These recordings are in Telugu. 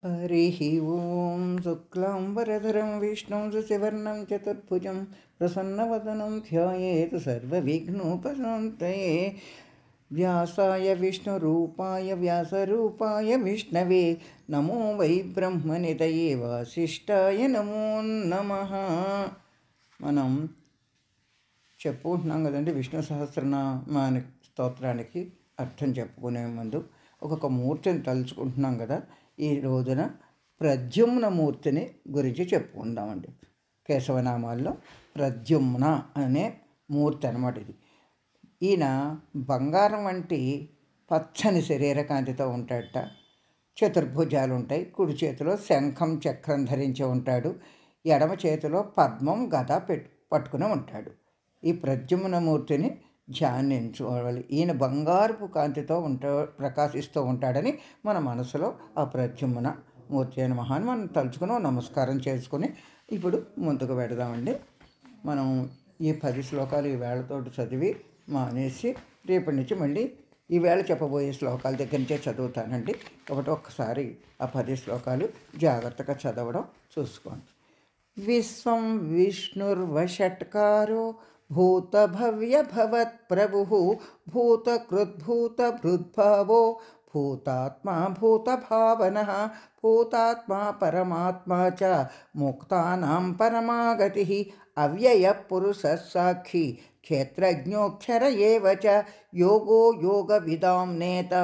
हरिः ॐ शुक्लाम्बरधरं विष्णुं शशिवर्णं चतुर्भुजं प्रसन्नवदनं ध्यायेत् सर्वविघ्नोपशान्तये। व्यासाय विष्णुरूपाय व्यासरूपाय विष्णवे नमो वै ब्रह्मनिधये वासिष्ठाय नमो नमः। మనం చెప్పుకుంటున్నాం కదండి, విష్ణు సహస్రనామాని స్తోత్రానికి అర్థం చెప్పుకునే ముందు ఒక్కొక్క మూర్తిని తలుచుకుంటున్నాం కదా. ఈ రోజున ప్రద్యుమ్న మూర్తిని గురించి చెప్పుకుందామండి. కేశవనామాల్లో ప్రద్యుమ్న అనే మూర్తి అన్నమాట ఇది. ఈయన బంగారం వంటి పచ్చని శరీరకాంతితో ఉంటాడట. చతుర్భుజాలు ఉంటాయి. కుడి చేతిలో శంఖం చక్రం ధరించి ఉంటాడు. ఎడమ చేతిలో పద్మం గద పట్టుకుని ఉంటాడు. ఈ ప్రద్యుమ్న మూర్తిని ధ్యానించుకోవాలి. ఈయన బంగారపు కాంతితో ప్రకాశిస్తూ ఉంటాడని మన మనసులో ఆ ప్రద్యుమ్న మూర్తి అయిన మహాన్ని మనం తలుచుకుని నమస్కారం చేసుకుని ఇప్పుడు ముందుకు పెడదామండి. మనం ఈ 10 శ్లోకాలు ఈ వేళతోటి చదివి మానేసి రేపటి నుంచి మళ్ళీ ఈవేళ చెప్పబోయే శ్లోకాల దగ్గర నుంచే చదువుతానండి. కాబట్టి ఒక్కసారి ఆ 10 శ్లోకాలు జాగ్రత్తగా చదవడం చూసుకోండి. విశ్వం విష్ణుర్వషట్కారో భూతభవ్య భవత్ప్రభుః భూతకృద్భూతభృద్భావో భూతాత్మా భూతభావనః భూతాత్మా పరమాత్మా చ ముక్తానాం పరమాగతిః అవ్యయః పురుషः సాక్షి క్షేత్రజ్ఞోక్షర ఏవ చ యోగో యోగవిదాం నేత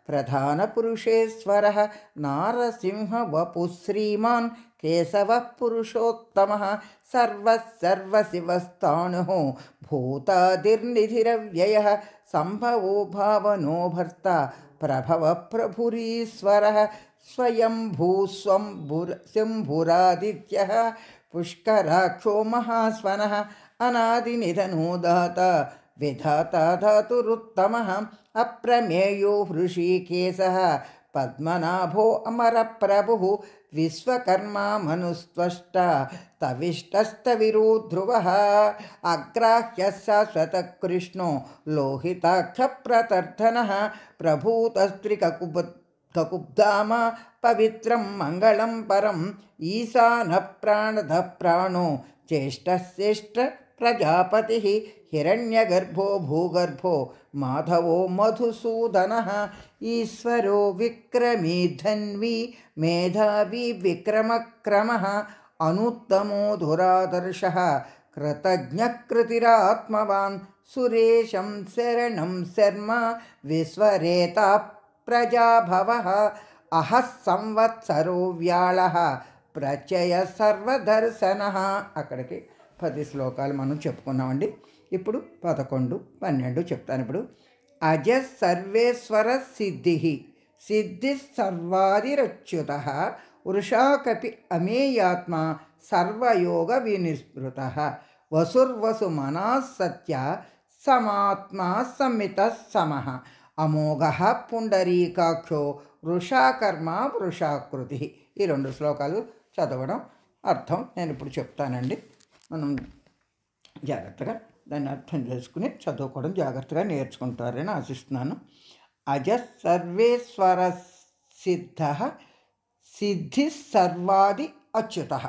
ప్రధానపురుషేశ్వరः నారసింహ వపుః శ్రీమాన్ కేశవః పురుషోత్తమః సర్వః సర్వశివస్థాణుః భూతాదిర్నిధిరవ్యయः సంభవో భావనో భర్త ప్రభవః ప్రభురీశ్వరः స్వయంభూ శంభురాదిత్యः పుష్కరాక్షో మహాస్వనః అనాదినిధనో దాత విధాతా ధాతురుత్తమః అప్రమేయో హృషీకేశः పద్మనాభో అమరప్రభుః విశ్వకర్మా మనుస్త్వష్ట తవిష్టస్తవిరో ధ్రువః అగ్రాహ్యः శాశ్వతకృష్ణో లోహితాక్ష ప్రతర్ధనః ప్రభూతస్త్రికకుబ్ధామ పవిత్రం మంగళం పరం ఈశానః ప్రాణదః ప్రాణో జ్యేష్ఠశ్రేష్ఠ ప్రజాపతిః హిరణ్యగర్భో భూగర్భో మాధవో మధుసూదనః ఈశ్వరో విక్రమీ ధన్వీ మేధావి విక్రమక్రమః అనుత్తమో ధురాదర్శః కృతజ్ఞకృతిరాత్మవాన్ సురేశం శరణం శర్మ విశ్వరేతా ప్రజాభవః అహః సంవత్సరో వ్యాళః ప్రచయ సర్వదర్శనః. అక్కడికి 10 శ్లోకాలు మనం చెప్పుకున్నామండి. ఇప్పుడు 11, 12 చెప్తాను. ఇప్పుడు అజ సర్వేశ్వర సిద్ధిః సిద్ధిః సర్వాదిరచ్యుతః వృషాకపి అమేయాత్మ సర్వయోగ వినిస్మృతః వసుర్వసు మనః సత్య సమాత్మా సంమితః సమః అమోఘః పుండరీకాక్షో వృషాకర్మ వృషాకృతి. ఈ 2 శ్లోకాలు చదవడం అర్థం నేను ఇప్పుడు చెప్తానండి. మనం జాగ్రత్తగా దాన్ని అర్థం చేసుకుని చదువుకోవడం జాగ్రత్తగా నేర్చుకుంటారని ఆశిస్తున్నాను. అజ సర్వేశ్వర సిద్ధ సిద్ధి సర్వాది అచ్యుతః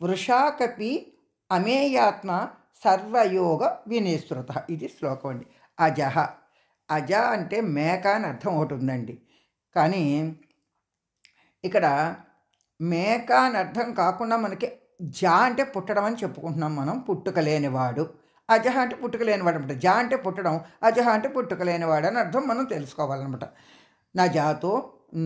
వృషాకపి అమేయాత్మ సర్వయోగ వినిశ్రుత. ఇది శ్లోకం అండి. అజహ, అజ అంటే మేక అని అర్థం ఒకటి ఉందండి. కానీ ఇక్కడ మేక అని అర్థం కాకుండా మనకి జా అంటే పుట్టడం అని చెప్పుకుంటున్నాం మనం. పుట్టుక లేనివాడు. అజహ అంటే పుట్టుక లేనివాడు అనమాట. జా అంటే పుట్టడం, అజహ అంటే పుట్టుక లేనివాడు అని అర్థం మనం తెలుసుకోవాలన్నమాట. నా జాతో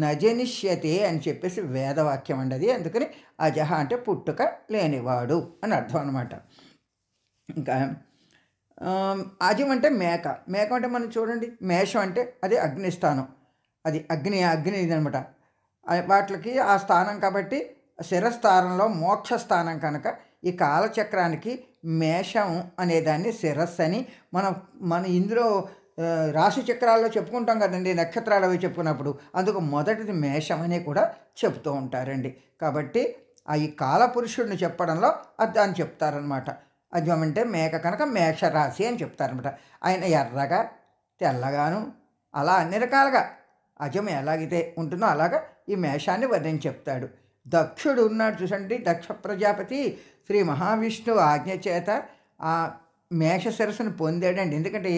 నజనిష్యతే అని చెప్పేసి వేదవాక్యం అండి అది. అందుకని అజహ అంటే పుట్టుక లేనివాడు అని అర్థం అనమాట. ఇంకా అజం అంటే మేక. మేక అంటే మనం చూడండి, మేషం అంటే అది అగ్నిస్థానం. అది అగ్ని ఇదనమాట. వాటికి ఆ స్థానం కాబట్టి శిరస్థానంలో మోక్షస్థానం కనుక ఈ కాలచక్రానికి మేషం అనేదాన్ని శిరస్సు అని మన ఇందులో రాశి చక్రాల్లో చెప్పుకుంటాం కదండి, నక్షత్రాలు అవి చెప్పుకున్నప్పుడు అందుకు మొదటిది మేషం అని కూడా చెప్తూ ఉంటారండి. కాబట్టి ఈ కాలపురుషుడిని చెప్పడంలో దాన్ని చెప్తారనమాట. అజం అంటే మేక కనుక మేషరాశి అని చెప్తారనమాట. ఆయన ఎర్రగా తెల్లగాను అలా అన్ని రకాలుగా అజం ఎలాగైతే ఉంటుందో అలాగా ఈ మేషాన్ని వర్ణించి చెప్తాడు. దక్షుడు ఉన్నాడు చూసండి, దక్ష ప్రజాపతి శ్రీ మహావిష్ణువు ఆజ్ఞ చేత ఆ మేష శిరస్సును పొందాడండి. ఎందుకంటే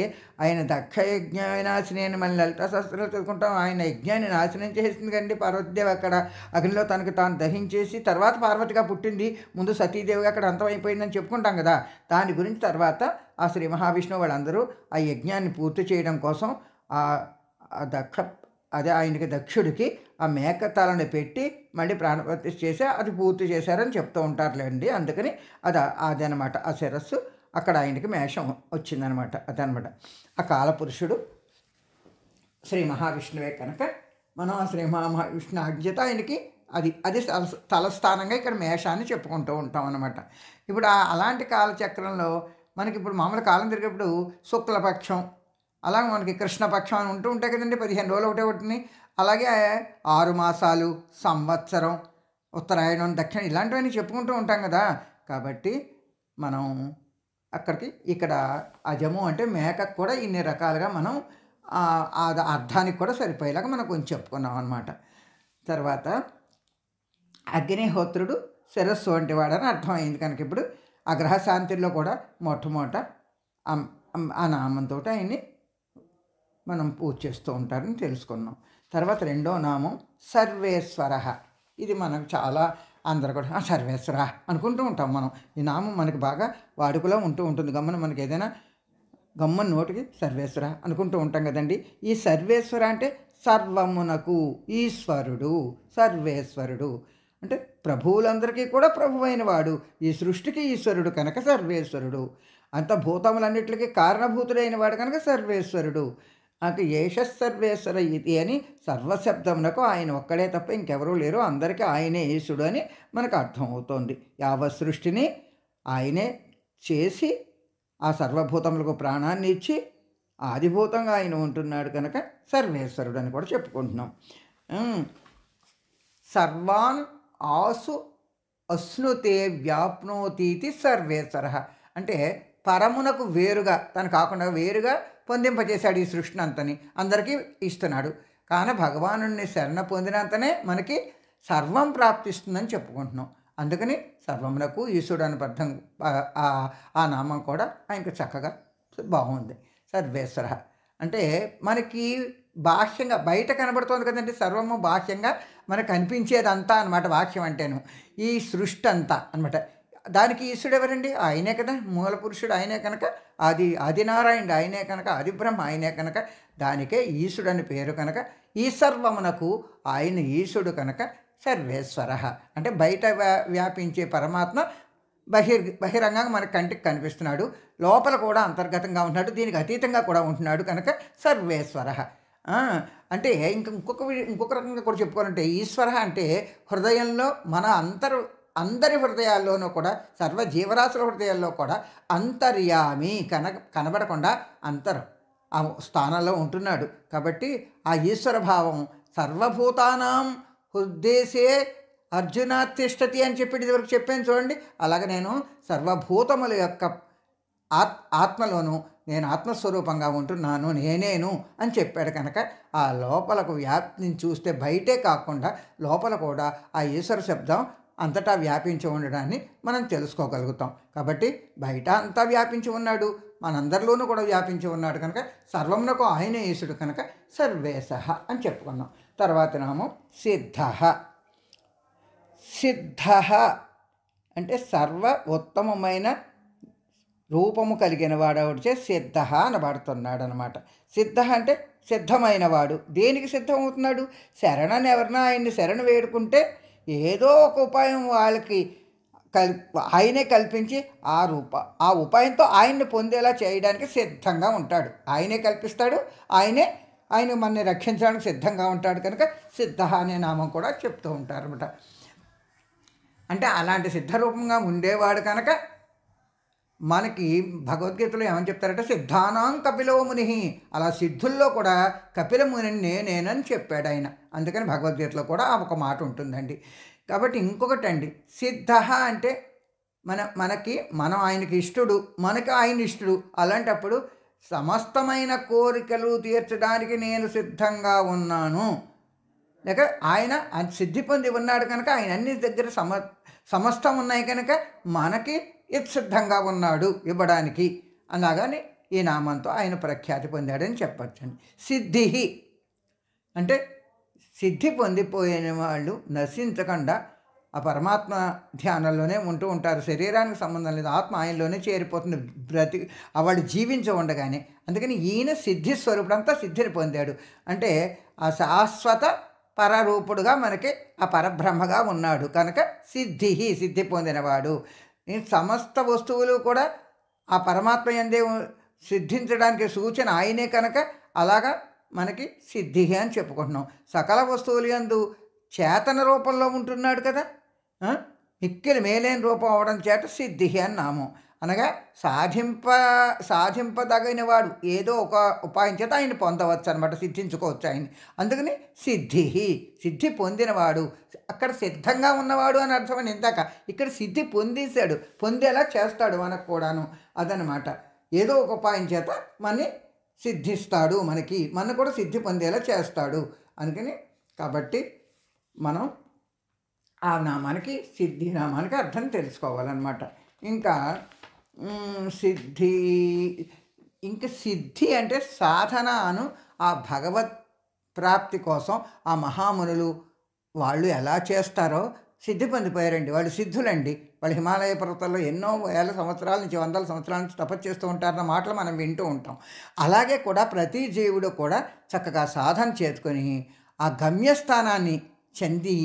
ఆయన దక్ష యజ్ఞ వినాశిని అని మన లలితా శాస్త్రాలు చదువుకుంటాం. ఆయన యజ్ఞాన్ని నాశనం చేసింది కండి పార్వతీదేవి. అక్కడ అగ్నిలో తనకు తాను దహించేసి తర్వాత పార్వతిగా పుట్టింది. ముందు సతీదేవిగా అక్కడ అంతమైపోయిందని చెప్పుకుంటాం కదా. దాని గురించి తర్వాత ఆ శ్రీ మహావిష్ణువు వాళ్ళందరూ ఆ యజ్ఞాన్ని పూర్తి చేయడం కోసం ఆయనకి దక్షుడికి ఆ మేక తలని పెట్టి మళ్ళీ ప్రాణప్రతిష్ఠ చేసి అది పూర్తి చేశారని చెప్తూ ఉంటారులేండి. అందుకని అదనమాట ఆ శిరస్సు అక్కడ ఆయనకి మేషం వచ్చిందనమాట. అదనమాట ఆ కాలపురుషుడు శ్రీ మహావిష్ణువే కనుక మనం ఆ శ్రీ మహావిష్ణు ఆజ్ఞత ఆయనకి అది తలస్థానంగా ఇక్కడ మేషాన్ని చెప్పుకుంటూ ఉంటాం అన్నమాట. ఇప్పుడు అలాంటి కాలచక్రంలో మనకి ఇప్పుడు మామూలు కాలం తిరిగేప్పుడు శుక్లపక్షం, అలాగే మనకి కృష్ణపక్షం అని ఉంటాయి కదండి. 15 రోజులు ఒకటి. అలాగే 6 మాసాలు, సంవత్సరం, ఉత్తరాయణం, దక్షిణ ఇలాంటివన్నీ చెప్పుకుంటూ ఉంటాం కదా. కాబట్టి మనం ఇక్కడ అజము అంటే మేకకు కూడా ఇన్ని రకాలుగా మనం అర్థానికి కూడా సరిపోయేలాగా మనం కొంచెం చెప్పుకున్నాం అన్నమాట. తర్వాత అగ్నిహోత్రుడు శిరస్సు వంటి వాడని అర్థమైంది కనుక ఇప్పుడు ఆ గ్రహశాంతిలో కూడా మొట్టమొదట ఆ నామంతో ఆయన్ని మనం పూజ చేస్తూ ఉంటారని తెలుసుకున్నాం. తర్వాత రెండో నామం సర్వేశ్వర. ఇది మనకు చాలా అందరు కూడా సర్వేశ్వర అనుకుంటూ ఉంటాం మనం. ఈ నామం మనకి బాగా వాడుకలో ఉంటుంది. మనకి ఏదైనా గమ్మన నోటికి సర్వేశ్వర అనుకుంటూ ఉంటాం కదండి. ఈ సర్వేశ్వర అంటే సర్వమునకు ఈశ్వరుడు, సర్వేశ్వరుడు అంటే ప్రభువులందరికీ కూడా ప్రభువైన వాడు, ఈ సృష్టికి ఈశ్వరుడు కనుక సర్వేశ్వరుడు. అంత భూతములన్నిటికీ కారణభూతుడైన వాడు కనుక సర్వేశ్వరుడు. నాకు ఏష సర్వేశ్వర ఇది అని సర్వశబ్దమునకు ఆయన ఒక్కడే తప్ప ఇంకెవరూ లేరు, అందరికీ ఆయనే ఈశుడు అని మనకు అర్థమవుతోంది. యావత్ సృష్టిని ఆయనే చేసి ఆ సర్వభూతములకు ప్రాణాన్ని ఇచ్చి ఆదిభూతంగా ఆయన ఉంటున్నాడు కనుక సర్వేశ్వరుడు అని కూడా చెప్పుకుంటున్నాం. సర్వాన్ ఆసు అశ్నుతే వ్యాప్నోతీతి సర్వేశ్వర అంటే పరమునకు వేరుగా తను కాకుండా వేరుగా పొందింపజేశాడు ఈ సృష్టిని అంతని, అందరికీ ఇస్తున్నాడు. కానీ భగవానుడిని శరణ పొందినంతనే మనకి సర్వం ప్రాప్తిస్తుందని చెప్పుకుంటున్నాం. అందుకని సర్వమునకు ఈశ్వరుడు అని అర్థం. ఆ నామం కూడా ఆయనకు చక్కగా బాగుంది. సర్వేశ్వర అంటే మనకి బాహ్యంగా బయట కనబడుతోంది కదండి, సర్వము బాహ్యంగా మనకు కనిపించేదంతా అనమాట. వాక్యం అంటేను ఈ సృష్టి అంతా అనమాట. దానికి ఈశ్వరుడు ఎవరండి? ఆయనే కదా, మూల పురుషుడు ఆయనే కనుక, ఆదినారాయణుడు ఆయనే కనుక, ఆదిబ్రహ్మ ఆయనే కనుక దానికే ఈశ్వరుడు అని పేరు కనుక ఈ సర్వమునకు ఆయన ఈశ్వరుడు కనుక సర్వేశ్వర అంటే బయట వ్యాపించే పరమాత్మ బహిరంగంగా మన కంటికి కనిపిస్తున్నాడు, లోపల కూడా అంతర్గతంగా ఉంటున్నాడు, దీనికి అతీతంగా కూడా ఉంటున్నాడు కనుక సర్వేశ్వర. అంటే ఇంకొక రకంగా కూడా చెప్పుకోవాలంటే ఈశ్వర అంటే హృదయంలో మన అందరి హృదయాల్లోనూ కూడా సర్వ జీవరాశుల హృదయాల్లో కూడా అంతర్యామి కనబడకుండా ఆ స్థానంలో ఉంటున్నాడు. కాబట్టి ఆ ఈశ్వర భావం సర్వభూతానాం హృద్దేశే అర్జున తిష్టతి అని చెప్పి ఇదివరకు చెప్పాను చూడండి. అలాగే నేను సర్వభూతముల యొక్క ఆత్మలోను నేను ఆత్మస్వరూపంగా ఉంటున్నాను, నేనేను అని చెప్పాడు కనుక ఆ లోపలకు వ్యాప్తిని చూస్తే బయటే కాకుండా లోపల కూడా ఆ ఈశ్వర శబ్దం అంతటా వ్యాపించి ఉండడాన్ని మనం తెలుసుకోగలుగుతాం. కాబట్టి బయట అంతా వ్యాపించి ఉన్నాడు, మనందరిలోనూ కూడా వ్యాపించి ఉన్నాడు కనుక సర్వమునకు ఆయనే ఈశ్వరుడు కనుక సర్వేశ అని చెప్పుకున్నాం. తర్వాత నామం సిద్ధ. సిద్ధ అంటే సర్వ ఉత్తమమైన రూపము కలిగిన వాడవడిచే సిద్ధ అనబడుతున్నాడు అనమాట. సిద్ధ అంటే సిద్ధమైన వాడు. దేనికి సిద్ధమవుతున్నాడు? శరణని ఎవరన్నా ఆయన్ని శరణ వేడుకుంటే ఏదో ఒక ఉపాయం వాళ్ళకి ఆయనే కల్పించి ఆ ఉపాయంతో ఆయన్ని పొందేలా చేయడానికి సిద్ధంగా ఉంటాడు. ఆయనే కల్పిస్తాడు, ఆయన మనని రక్షించడానికి సిద్ధంగా ఉంటాడు కనుక సిద్ధ అనే నామం కూడా చెప్తూ ఉంటారు అన్నమాట. అంటే అలాంటి సిద్ధరూపంగా ఉండేవాడు కనుక మనకి భగవద్గీతలో ఏమని చెప్తారంటే సిద్ధానాం కపిలో ముని, అలా సిద్ధుల్లో కూడా కపిల ముని నేనేనని చెప్పాడు ఆయన. అందుకని భగవద్గీతలో కూడా ఒక మాట ఉంటుందండి. కాబట్టి ఇంకొకటి అండి, సిద్ధ అంటే మనం ఆయనకి ఇష్టడు, మనకి ఆయన ఇష్టడు. అలాంటప్పుడు సమస్తమైన కోరికలు తీర్చడానికి నేను సిద్ధంగా ఉన్నాను లేక ఆయన సిద్ధి పొంది ఉన్నాడు కనుక ఆయన అన్ని దగ్గర సమస్తం ఉన్నాయి కనుక మనకి సిద్ధంగా ఉన్నాడు ఇవ్వడానికి. అలాగని ఈ నామంతో ఆయన ప్రఖ్యాతి పొందాడని చెప్పచ్చండి. సిద్ధి అంటే సిద్ధి పొందిపోయిన వాళ్ళు నశించకుండా ఆ పరమాత్మ ధ్యానంలోనే ఉంటూ ఉంటారు. శరీరానికి సంబంధం లేదు, ఆత్మ ఆయనలోనే చేరిపోతుంది వాడు జీవించ ఉండగానే. అందుకని ఈయన సిద్ధి స్వరూపుడంతా సిద్ధిని పొందాడు. అంటే ఆ శాశ్వత పరరూపుడుగా మనకి ఆ పరబ్రహ్మగా ఉన్నాడు కనుక సిద్ధి పొందినవాడు. సమస్త వస్తువులు కూడా ఆ పరమాత్మ యందే సిద్ధించడానికి సూచన ఆయనే కనుక అలాగా మనకి సిద్ధి అని చెప్పుకుంటున్నాం. సకల వస్తువులు యందు చేతన రూపంలో ఉంటున్నాడు కదా, మిక్కిలి మేలైన రూపం అవడం చేత సిద్ధి అని నామం. అనగా సాధింపదగిన వాడు ఏదో ఒక ఉపాయం చేత ఆయన పొందవచ్చు అనమాట, సిద్ధించుకోవచ్చు ఆయన. అందుకని సిద్ధి పొందినవాడు. అక్కడ సిద్ధంగా ఉన్నవాడు అని అర్థమని ఇందాక, ఇక్కడ సిద్ధి పొందేశాడు, పొందేలా చేస్తాడు మనకు కూడాను. అదనమాట, ఏదో ఒక ఉపాయం చేత మనని సిద్ధిస్తాడు, మన కూడా సిద్ధి పొందేలా చేస్తాడు. అందుకని కాబట్టి మనం ఆ నామానికి సిద్ధి నామానికి అర్థం తెలుసుకోవాలన్నమాట. ఇంకా సిద్ధి అంటే సాధనను ఆ భగవత్ ప్రాప్తి కోసం ఆ మహామునులు వాళ్ళు ఎలా చేస్తారో సిద్ధి పొందిపోయారండి. వాళ్ళు సిద్ధులండి. వాళ్ళు హిమాలయ పర్వతాల్లో ఎన్నో వేల సంవత్సరాల నుంచి, వందల సంవత్సరాల నుంచి తపస్సు చేస్తూ ఉంటారన్న మాటలు మనం వింటూ ఉంటాం. అలాగే కూడా ప్రతి జీవుడు కూడా చక్కగా సాధన చేసుకొని ఆ గమ్యస్థానాన్ని చెంది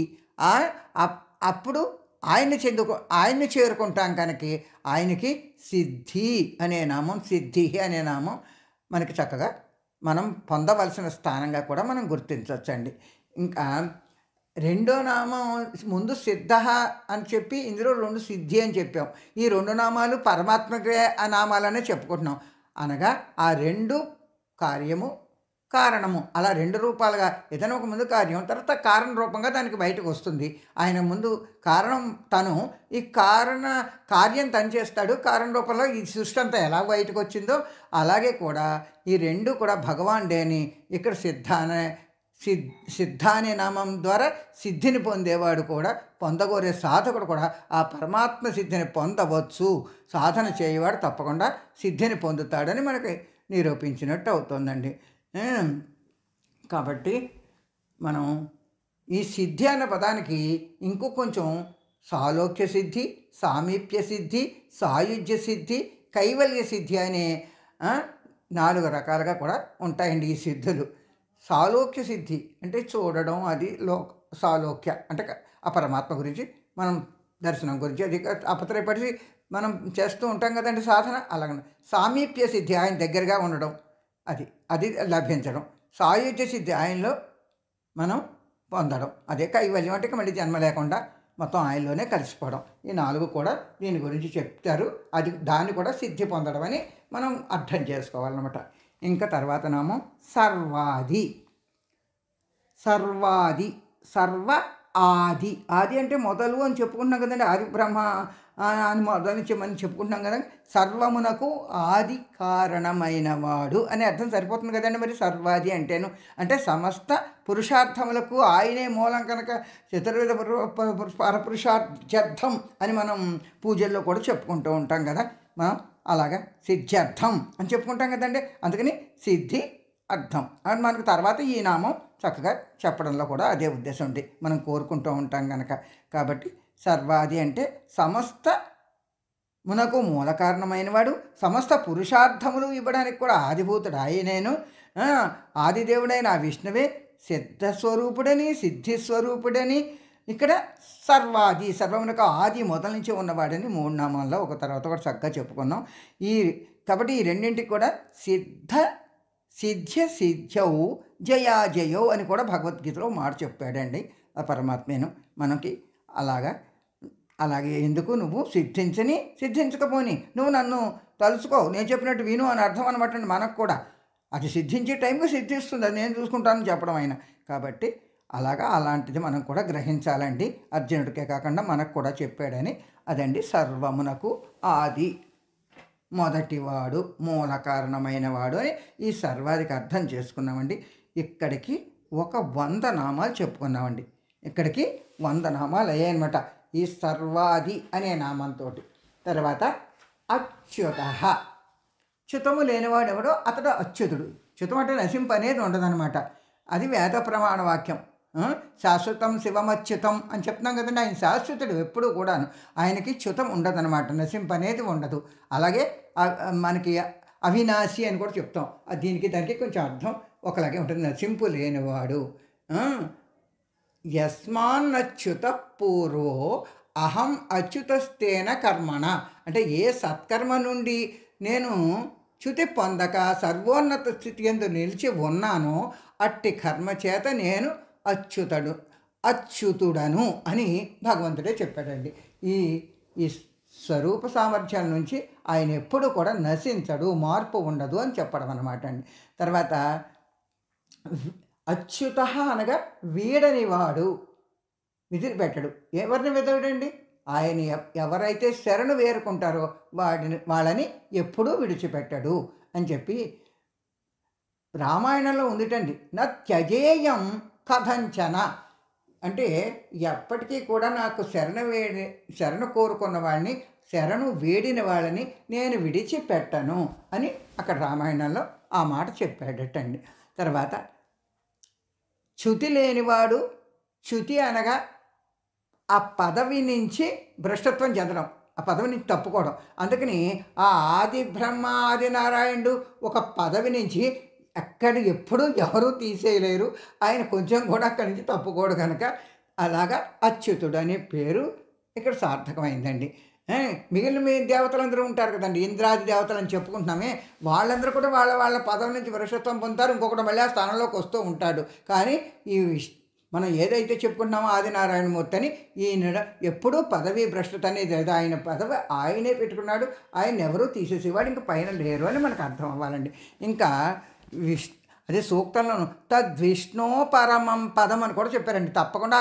అప్పుడు ఆయన్ని చేరుకుంటాం కనుక ఆయనకి సిద్ధి అనే నామం మనకి చక్కగా మనం పొందవలసిన స్థానంగా కూడా మనం గుర్తించవచ్చండి. ఇంకా రెండో నామం ముందు సిద్ధ అని చెప్పి ఇందులో 2 సిద్ధి అని చెప్పాం. ఈ 2 నామాలు పరమాత్మకే ఆ నామాలనే చెప్పుకుంటున్నాం. అనగా ఆ 2 కార్యము కారణము, అలా 2 రూపాలుగా ఏదైనా ఒక ముందు కార్యం, తర్వాత కారణ రూపంగా దానికి బయటకు వస్తుంది. ఆయన ముందు కారణం తను, ఈ కార్యం తను చేస్తాడు. కారణ రూపంలో ఈ సృష్టి అంతా ఎలా బయటకు వచ్చిందో అలాగే కూడా ఈ 2 కూడా భగవానుడే అని ఇక్కడ సిద్ధ అనే నామం ద్వారా సిద్ధిని పొందేవాడు కూడా, పొందగోరే సాధకుడు కూడా ఆ పరమాత్మ సిద్ధిని పొందవచ్చు. సాధన చేయవాడు తప్పకుండా సిద్ధిని పొందుతాడని మనకి నిరూపించినట్టు అవుతుందండి. కాబట్టి మనం ఈ సిద్ధి అన్న పదానికి ఇంకో కొంచెం సాలోక్య సిద్ధి, సామీప్య సిద్ధి, సాయుజ్య సిద్ధి, కైవల్య సిద్ధి అనే 4 రకాలుగా కూడా ఉంటాయండి ఈ సిద్ధులు. సాలోక్య సిద్ధి అంటే చూడడం, అది సాలోక్య అంటే ఆ పరమాత్మ గురించి మనం దర్శనం గురించి అది అపత్రపడి మనం చేస్తూ ఉంటాం కదండి సాధన. అలాగ సామీప్య సిద్ధి ఆయన దగ్గరగా ఉండడం, అది లభించడం. సాయుజ్య సిద్ధి ఆయనలో మనం పొందడం, అదే కైవల్యం. అంటే మళ్ళీ జన్మ లేకుండా మొత్తం ఆయనలోనే కలిసిపోవడం. ఈ 4 కూడా దీని గురించి చెప్తారు. దాన్ని కూడా సిద్ధి పొందడం అని మనం అర్థం చేసుకోవాలన్నమాట. ఇంకా తర్వాత నామం సర్వాది. సర్వ ఆది అంటే మొదలు అని చెప్పుకుంటున్నాం కదండి. ఆది బ్రహ్మ అని మొదలు మనం చెప్పుకుంటున్నాం కదా. సర్వమునకు ఆది కారణమైన వాడు అని అర్థం సరిపోతుంది కదండి. మరి సర్వాది అంటే సమస్త పురుషార్థములకు ఆయనే మూలం కనుక చతుర్వేద పరపురుషార్థం అని మనం పూజల్లో కూడా చెప్పుకుంటూ ఉంటాం కదా. మనం అలాగా సిద్ధ్యర్థం అని చెప్పుకుంటాం కదండి. అందుకని సిద్ధి అర్థం అని మనకు తర్వాత ఈ నామం చక్కగా చెప్పడంలో కూడా అదే ఉద్దేశం ఉంది, మనం కోరుకుంటూ ఉంటాం కనుక. కాబట్టి సర్వాది అంటే సమస్త మునకు మూల కారణమైన వాడు, సమస్త పురుషార్థములు ఇవ్వడానికి కూడా ఆదిభూతుడు ఆయనేను. ఆదిదేవుడైన ఆ విష్ణువే సిద్ధస్వరూపుడని, సిద్ధిస్వరూపుడని. ఇక్కడ సర్వమునకు ఆది మొదల నుంచి ఉన్నవాడని 3 నామాల్లో ఒక తర్వాత కూడా చక్కగా చెప్పుకున్నాం. కాబట్టి ఈ రెండింటికి కూడా సిద్ధ్యౌ జయాజయౌ అని కూడా భగవద్గీతలో మాట చెప్పాడండి ఆ పరమాత్మను మనకి. అలాగే ఎందుకు నువ్వు సిద్ధించకపోని నువ్వు నన్ను తలుచుకో, నేను చెప్పినట్టు విను అని అర్థం అనమాట. మనకు కూడా అది సిద్ధించే టైంకి సిద్ధిస్తుంది, అది నేను చూసుకుంటానని చెప్పడం ఆయన. కాబట్టి అలాంటిది మనం కూడా గ్రహించాలండి. అర్జునుడికే కాకుండా మనకు కూడా చెప్పాడని. అదండి సర్వమునకు ఆది, మొదటివాడు, మూల కారణమైన వాడు అని ఈ సర్వాదికి అర్థం చేసుకున్నామండి. ఇక్కడికి ఒక 100 నామాలు చెప్పుకున్నామండి. ఇక్కడికి 100 నామాలు అయ్యాయన్నమాట ఈ సర్వాది అనే నామంతో. తర్వాత అచ్యుత, చ్యుతము లేనివాడు ఎవడో అతడు అచ్యుతుడు. చ్యుతం అంటే నశింపు అనేది ఉండదన్నమాట. అది వేద ప్రమాణ వాక్యం. శాశ్వతం శివమచ్యుతం అని చెప్తున్నాం కదండి. ఆయన శాశ్వతుడు ఎప్పుడూ కూడాను, ఆయనకి చ్యుతం ఉండదన్నమాట, నశింపు అనేది ఉండదు. అలాగే మనకి అవినాశి అని కూడా చెప్తాం. దీనికి దానికి కొంచెం అర్థం ఒకలాగే ఉంటుంది, నశింపు లేనివాడు. యస్మాన్నచ్యుత పూర్వో అహం అచ్యుతస్తేన కర్మణ, అంటే ఏ సత్కర్మ నుండి నేను చ్యుతి పొందక సర్వోన్నత స్థితి యందు నిలిచి ఉన్నానో అట్టి కర్మ చేత నేను అచ్యుతుడను అని భగవంతుడే చెప్పాడండి. ఈ స్వరూప సామర్థ్యాల నుంచి ఆయన ఎప్పుడు కూడా నశించడు, మార్పు ఉండదు అని చెప్పడం అన్నమాట అండి. తర్వాత అచ్యుత అనగా వీడనివాడు, విదిలిపెట్టడు. ఎవరిని విదలడండి? ఆయన ఎవరైతే శరణు వేరుకుంటారో వాళ్ళని ఎప్పుడూ విడిచిపెట్టడు అని చెప్పి రామాయణంలో ఉందిటండి. నా త్యజేయం కథంచన, అంటే ఎప్పటికీ కూడా నాకు శరణు కోరుకున్న వాడిని, శరణు వేడిన వాళ్ళని నేను విడిచిపెట్టను అని అక్కడ రామాయణంలో ఆ మాట చెప్పాడటండి. తర్వాత చ్యుతి లేనివాడు, చ్యుతి అనగా ఆ పదవి నుంచి భ్రష్టత్వం చెందడం, ఆ పదవి నుంచి తప్పుకోవడం. అందుకని ఆ ఆది బ్రహ్మ ఆది నారాయణుడు ఒక పదవి నుంచి ఎప్పుడు ఎవరూ తీసేయలేరు, ఆయన కొంచెం కూడా అక్కడి నుంచి తప్పుకోడు కనుక అలాగా అచ్యుతుడు అనే పేరు ఇక్కడ సార్థకమైందండి. మిగిలిన దేవతలందరూ ఉంటారు కదండి, ఇంద్రాది దేవతలు అని చెప్పుకుంటున్నామే, వాళ్ళందరూ కూడా వాళ్ళ పదవి నుంచి భ్రష్టత్వం పొందుతారు, ఇంకొకటి మళ్ళీ ఆ స్థానంలోకి వస్తూ ఉంటాడు. కానీ మనం ఏదైతే చెప్పుకుంటున్నామో ఆదినారాయణమూర్తి అని, ఈయన ఎప్పుడూ పదవి భ్రష్టత అనేది లేదు, ఆయన పదవి ఆయనే పెట్టుకున్నాడు, ఆయన ఎవరూ తీసేసేవాడు, ఇంకా పైన లేరు అని మనకు అర్థం అవ్వాలండి. ఇంకా అదే సూక్తంలోను తద్విష్ణో పరమం పదం అని కూడా చెప్పారండి. తప్పకుండా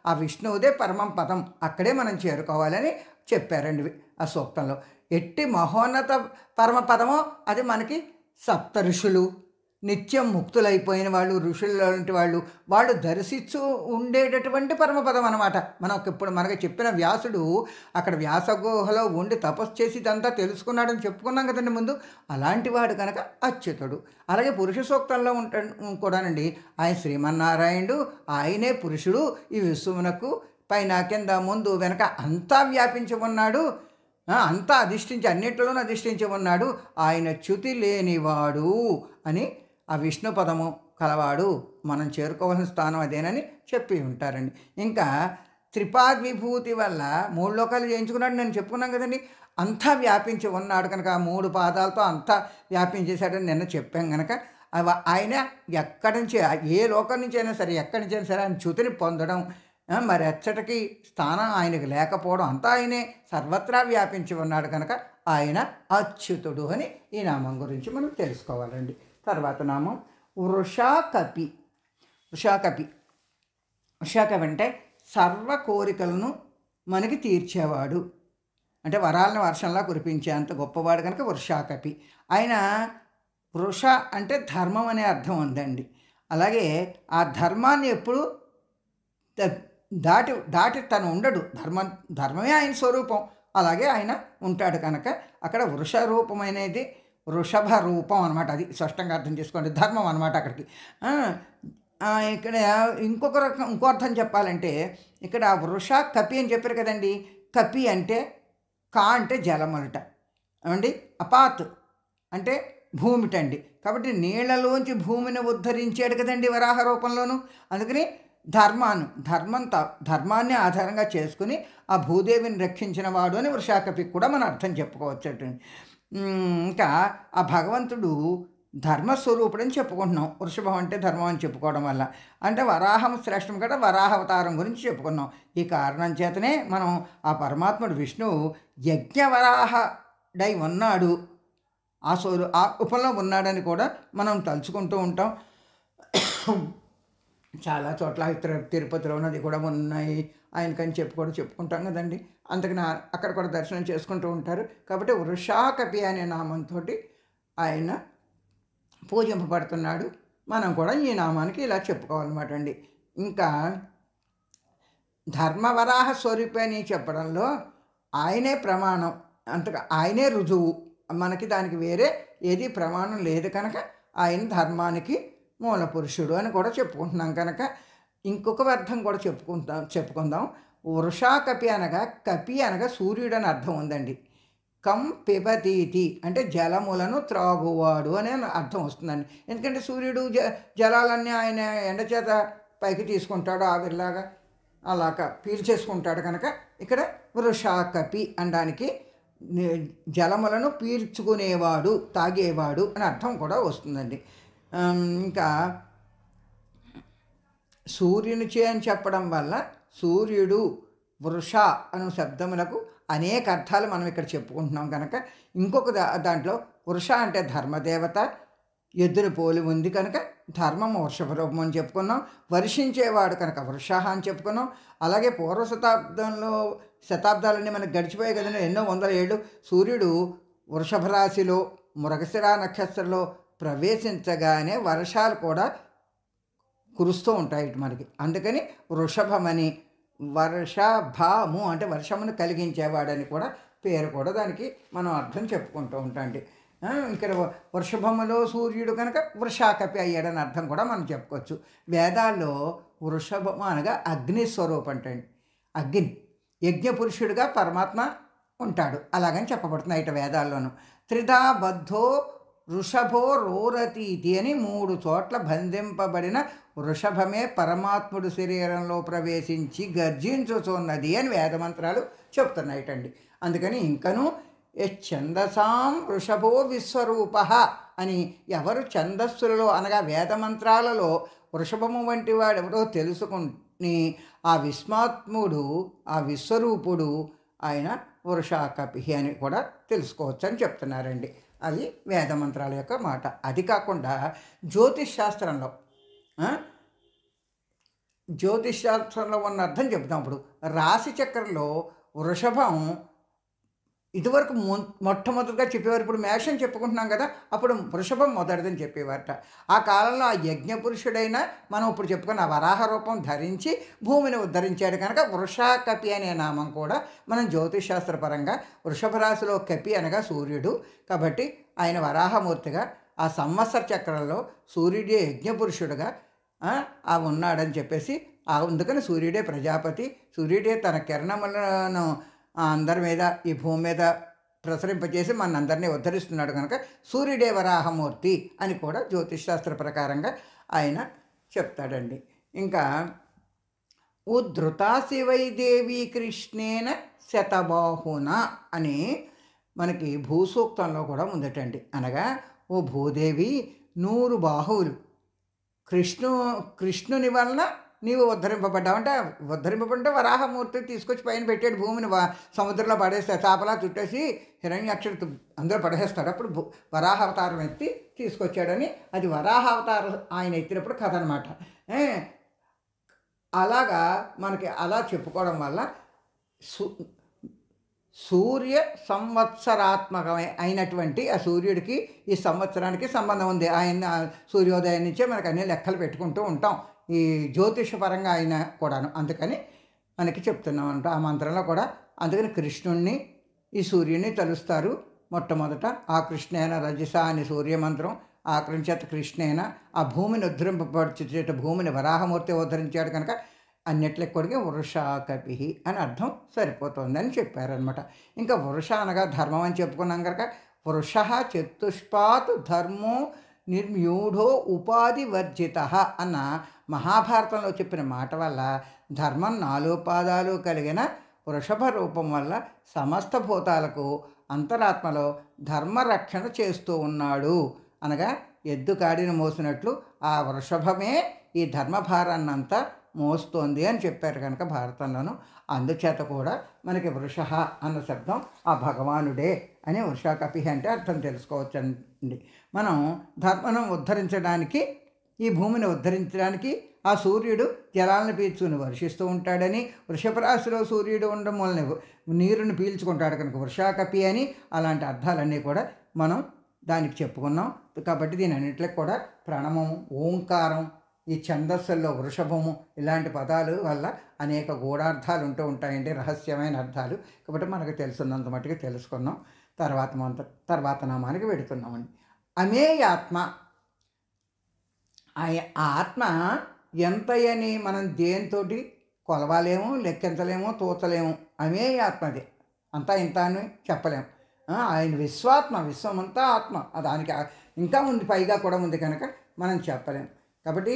ఆ విష్ణువుదే పరమం పదం, అక్కడే మనం చేరుకోవాలని చెప్పారండి ఆ సూక్తంలో. ఎట్టి మహోన్నత పరమ పదమో అది మనకి సప్త ఋషులు, నిత్యం ముక్తులైపోయిన వాళ్ళు, ఋషులు లాంటి వాళ్ళు దర్శిస్తూ ఉండేటటువంటి పరమపదం అనమాట. ఇప్పుడు మనకి చెప్పిన వ్యాసుడు అక్కడ వ్యాసగుహలో ఉండి తపస్సు చేసి ఇదంతా తెలుసుకున్నాడని చెప్పుకున్నాం కదండి ముందు. అలాంటి వాడు కనుక అచ్యుతుడు. అలాగే పురుష సూక్తంలో కూడానండి, ఆయన శ్రీమన్నారాయణుడు, ఆయనే పురుషుడు, ఈ విశ్వమునకు పైన కింద ముందు వెనక అంతా వ్యాపించి ఉన్నాడు, అంతా అధిష్ఠించి అన్నింటిలోనూ అధిష్ఠించి ఉన్నాడు, ఆయన చ్యుతి లేనివాడు అని ఆ విష్ణు పదము కలవాడు, మనం చేరుకోవాల్సిన స్థానం అదేనని చెప్పి ఉంటారండి. ఇంకా త్రిపాద్విభూతి వల్ల 3 లోకాలు చేయించుకున్నాడు నేను చెప్పుకున్నాం కదండి. అంతా వ్యాపించి ఉన్నాడు కనుక 3 పాదాలతో అంతా వ్యాపించేశాడని నిన్న చెప్పాం కనుక ఆయన ఎక్కడి నుంచి ఏ లోకం నుంచి అయినా సరే, ఎక్కడి నుంచి అయినా సరే ఆయన చ్యుతిని పొందడం, మరి ఎచ్చటికి స్థానం ఆయనకు లేకపోవడం, అంతా ఆయనే సర్వత్రా వ్యాపించి ఉన్నాడు కనుక ఆయన అచ్యుతుడు అని ఈ నామం గురించి మనం తెలుసుకోవాలండి. తర్వాత నామం వృషాకపి. వృషాకపి అంటే సర్వ కోరికలను మనకి తీర్చేవాడు, అంటే వరాలను వర్షంలా కురిపించేంత గొప్పవాడు కనుక వృషాకపి. ఆయన వృష అంటే ధర్మం అనే అర్థం ఉందండి. అలాగే ఆ ధర్మాన్ని ఎప్పుడు దాటి తను ఉండడు, ధర్మమే ఆయన స్వరూపం, అలాగే ఆయన ఉంటాడు కనుక అక్కడ వృష రూపమైనది వృషభ రూపం అనమాట. అది స్పష్టంగా అర్థం చేసుకోండి, ధర్మం అనమాట అక్కడికి. ఇక్కడ ఇంకో అర్థం చెప్పాలంటే, ఇక్కడ వృష కపి అని చెప్పారు కదండి. కపి అంటే అంటే జలం అనట అండి, అపాత్ అంటే భూమిటండి. కాబట్టి నీళ్లలోంచి భూమిని ఉద్ధరించాడు కదండి వరాహ రూపంలోను. అందుకని ధర్మాన్ని ఆధారంగా చేసుకుని ఆ భూదేవిని రక్షించిన వాడు అని వృషాకపికి కూడా మనం అర్థం చెప్పుకోవచ్చు. ఇంకా ఆ భగవంతుడు ధర్మస్వరూపుడు అని చెప్పుకుంటున్నాం. వృషభం అంటే ధర్మం అని చెప్పుకోవడం వల్ల, అంటే వరాహం శ్రేష్టం కదా, వరాహావతారం గురించి చెప్పుకున్నాం. ఈ కారణం చేతనే మనం ఆ పరమాత్ముడు విష్ణువు యజ్ఞవరాహడై ఉన్నాడు, ఆ రూపంలో ఉన్నాడని కూడా మనం తలుచుకుంటూ ఉంటాం. చాలా చోట్ల తిరుపతిలో ఉన్నది కూడా ఉన్నాయి ఆయనకని చెప్పుకుంటాం కదండి. అందుకని అక్కడ కూడా దర్శనం చేసుకుంటూ ఉంటారు. కాబట్టి వృషాకపి అనే నామంతో ఆయన పూజింపబడుతున్నాడు. మనం కూడా ఈ నామానికి ఇలా చెప్పుకోవాలన్నమాట అండి. ఇంకా ధర్మవరాహ స్వరూపి అని చెప్పడంలో ఆయనే ప్రమాణం, అంతగా ఆయనే రుజువు. మనకి దానికి వేరే ఏది ప్రమాణం లేదు కనుక ఆయన ధర్మానికి మూల పురుషుడు అని కూడా చెప్పుకుంటున్నాం కనుక ఇంకొక అర్థం కూడా చెప్పుకుందాం. వృషా కపి అనగా, కపి అనగా సూర్యుడు అని అర్థం ఉందండి. కం పిబతీతి అంటే జలములను త్రాగువాడు అనే అర్థం వస్తుందండి. ఎందుకంటే సూర్యుడు జలాలన్నీ ఆయన ఎండచేత పైకి తీసుకుంటాడు, ఆవిరిలాగా అలాగా పీల్చేసుకుంటాడు కనుక ఇక్కడ వృషాకపి అనడానికి జలములను పీల్చుకునేవాడు, తాగేవాడు అని అర్థం కూడా వస్తుందండి. ఇంకా సూర్యునిచే అని చెప్పడం వల్ల సూర్యుడు, వృష అను శబ్దములకు అనేక అర్థాలు మనం ఇక్కడ చెప్పుకుంటున్నాం కనుక ఇంకొక దాంట్లో వృష అంటే ధర్మదేవత, ఎద్దుని పోలి ఉంది కనుక ధర్మం వృషభ రూపం అని చెప్పుకున్నాం. వర్షించేవాడు కనుక వృష అని చెప్పుకున్నాం. అలాగే పూర్వ శతాబ్దాలన్నీ మనకు గడిచిపోయాయి కదండి, ఎన్నో వందల ఏళ్ళు. సూర్యుడు వృషభ రాశిలో మృగశిర నక్షత్రంలో ప్రవేశించగానే వర్షాలు కూడా కురుస్తూ ఉంటాయి మనకి. అందుకని వృషభమని, వర్షభము అంటే వర్షమును కలిగించేవాడని కూడా పేరు కూడా దానికి మనం అర్థం చెప్పుకుంటూ ఉంటాండి. ఇక్కడ వృషభములో సూర్యుడు కనుక వృషాకపి అయ్యాడని అర్థం కూడా మనం చెప్పుకోవచ్చు. వేదాల్లో వృషభము అనగా అగ్నిస్వరూపం అంటండి. అగ్ని యజ్ఞపురుషుడిగా పరమాత్మ ఉంటాడు అలాగని చెప్పబడుతున్నాయి ఇట వేదాల్లోనూ. త్రిధా బద్ధో వృషభో రోరతీతి అని 3 చోట్ల బంధింపబడిన వృషభమే పరమాత్ముడు శరీరంలో ప్రవేశించి గర్జించుచున్నది అని వేదమంత్రాలు చెప్తున్నాయిటండి. అందుకని ఇంకనూ ఛందసాం వృషభో విశ్వరూప అని ఎవరు ఛందస్సులలో అనగా వేదమంత్రాలలో వృషభము వంటి వాడెవరో తెలుసుకుని ఆ విస్మాత్ముడు, ఆ విశ్వరూపుడు ఆయన వృషాకపి అని కూడా తెలుసుకోవచ్చు అని చెప్తున్నారండి. అది వేదమంత్రాల యొక్క మాట. అది కాకుండా జ్యోతిష్ శాస్త్రంలో ఉన్న అర్థం చెప్తాం. ఇప్పుడు రాశి చక్రంలో వృషభం ఇదివరకు మొట్టమొదటిగా చెప్పేవారు. ఇప్పుడు మేషం చెప్పుకుంటున్నాం కదా, అప్పుడు వృషభం మొదటిదని చెప్పేవారట. ఆ కాలంలో ఆ యజ్ఞపురుషుడైన మనం ఇప్పుడు చెప్పుకున్న వరాహ రూపం ధరించి భూమిని ఉద్ధరించాడు కనుక వృషాకపి అనే నామం కూడా మనం జ్యోతిషాస్త్రపరంగా వృషభ రాశిలో కపి అనగా సూర్యుడు కాబట్టి ఆయన వరాహమూర్తిగా ఆ సంవత్సర చక్రంలో సూర్యుడే యజ్ఞపురుషుడుగా ఉన్నాడని చెప్పేసి అందుకని సూర్యుడే ప్రజాపతి, సూర్యుడే తన కిరణములను అందరి మీద ఈ భూమి మీద ప్రసరింపజేసి మన అందరినీ ఉద్ధరిస్తున్నాడు కనుక సూర్యుడే వరాహమూర్తి అని కూడా జ్యోతిషాస్త్ర ప్రకారంగా ఆయన చెప్తాడండి. ఇంకా ఉద్ధృతా శివైదేవి కృష్ణేన శతబాహున అని మనకి భూసూక్తంలో కూడా ఉందటండి. అనగా ఓ భూదేవి 100 బాహువులు కృష్ణుని వలన నీవు ఉద్ధరింపబడ్డావంటే వరాహమూర్తి తీసుకొచ్చి పైన పెట్టాడు, భూమిని సముద్రంలో పడేస్తాడు, చాపలా చుట్టేసి హిరణ్యాక్షుడు అందరూ పడేస్తాడు. అప్పుడు వరాహ అవతారం ఎత్తి తీసుకొచ్చాడని అది వరాహ అవతారం ఆయన ఎత్తినప్పుడు కథ అనమాట. అలాగా మనకి అలా చెప్పుకోవడం వల్ల సూర్య సంవత్సరాత్మకమే అయినటువంటి ఆ సూర్యుడికి ఈ సంవత్సరానికి సంబంధం ఉంది. ఆయన సూర్యోదయం నుంచే మనకు అన్ని లెక్కలు పెట్టుకుంటూ ఉంటాం ఈ జ్యోతిషపరంగా ఆయన కూడాను. అందుకని మనకి చెప్తున్నాం అంట ఆ మంత్రంలో కూడా. అందుకని కృష్ణుణ్ణి ఈ సూర్యుడిని తలుస్తారు. మొట్టమొదట ఆ కృష్ణేన రజస అని సూర్యమంత్రం, ఆకరించేత కృష్ణేన ఆ భూమిని ఉద్ధరింపబడిచేట భూమిని వరాహమూర్తి ఉద్ధరించాడు కనుక అన్నిట్లెక్కడికి వృషాకపి అని అర్థం సరిపోతుందని చెప్పారనమాట. ఇంకా వృష అనగా ధర్మం అని చెప్పుకున్నాం కనుక వృష చతుష్పాత్ ధర్మో నిర్మ్యూఢో ఉపాధి వర్జిత అన్న మహాభారతంలో చెప్పిన మాట వల్ల ధర్మం 4 పాదాలు కలిగిన వృషభ రూపం వల్ల సమస్త భూతాలకు అంతరాత్మలో ధర్మరక్షణ చేస్తూ ఉన్నాడు. అనగా ఎద్దు కాడిని మోసినట్లు ఆ వృషభమే ఈ ధర్మభారాన్నంతా మోస్తోంది అని చెప్పారు కనుక భారతంలోను. అందుచేత కూడా మనకి వృష అన్న శబ్దం ఆ భగవానుడే అని వృషాకపి అంటే అర్థం తెలుసుకోవచ్చండి. మనం ధర్మను ఉద్ధరించడానికి ఈ భూమిని ఉద్ధరించడానికి ఆ సూర్యుడు జలాలను పీల్చుకుని వర్షిస్తూ ఉంటాడని, వృషభ రాశిలో సూర్యుడు ఉండడం వలన నీరుని పీల్చుకుంటాడు కనుక వృషాకపి అని అలాంటి అర్థాలన్నీ కూడా మనం దానికి చెప్పుకున్నాం. కాబట్టి దీని అన్నింటికి కూడా ప్రణవము, ఓంకారం, ఈ ఛందస్సుల్లో వృషభము ఇలాంటి పదాలు వల్ల అనేక గూఢార్థాలు ఉంటూ ఉంటాయండి, రహస్యమైన అర్థాలు. కాబట్టి మనకు తెలుసున్నంత మట్టుకు తెలుసుకున్నాం. తర్వాత నామానికి వెడుతున్నామండి. అమేయాత్మ. ఆ ఆత్మ ఎంతయని మనం దేనితోటి కొలవాలేము, లెక్కించలేము, తూచలేము. అమేయాత్మది, అంతా ఇంత అని చెప్పలేము. ఆయన విశ్వాత్మ, విశ్వమంతా ఆత్మ, దానికి ఇంకా ఉంది, పైగా కూడా ఉంది కనుక మనం చెప్పలేము. కాబట్టి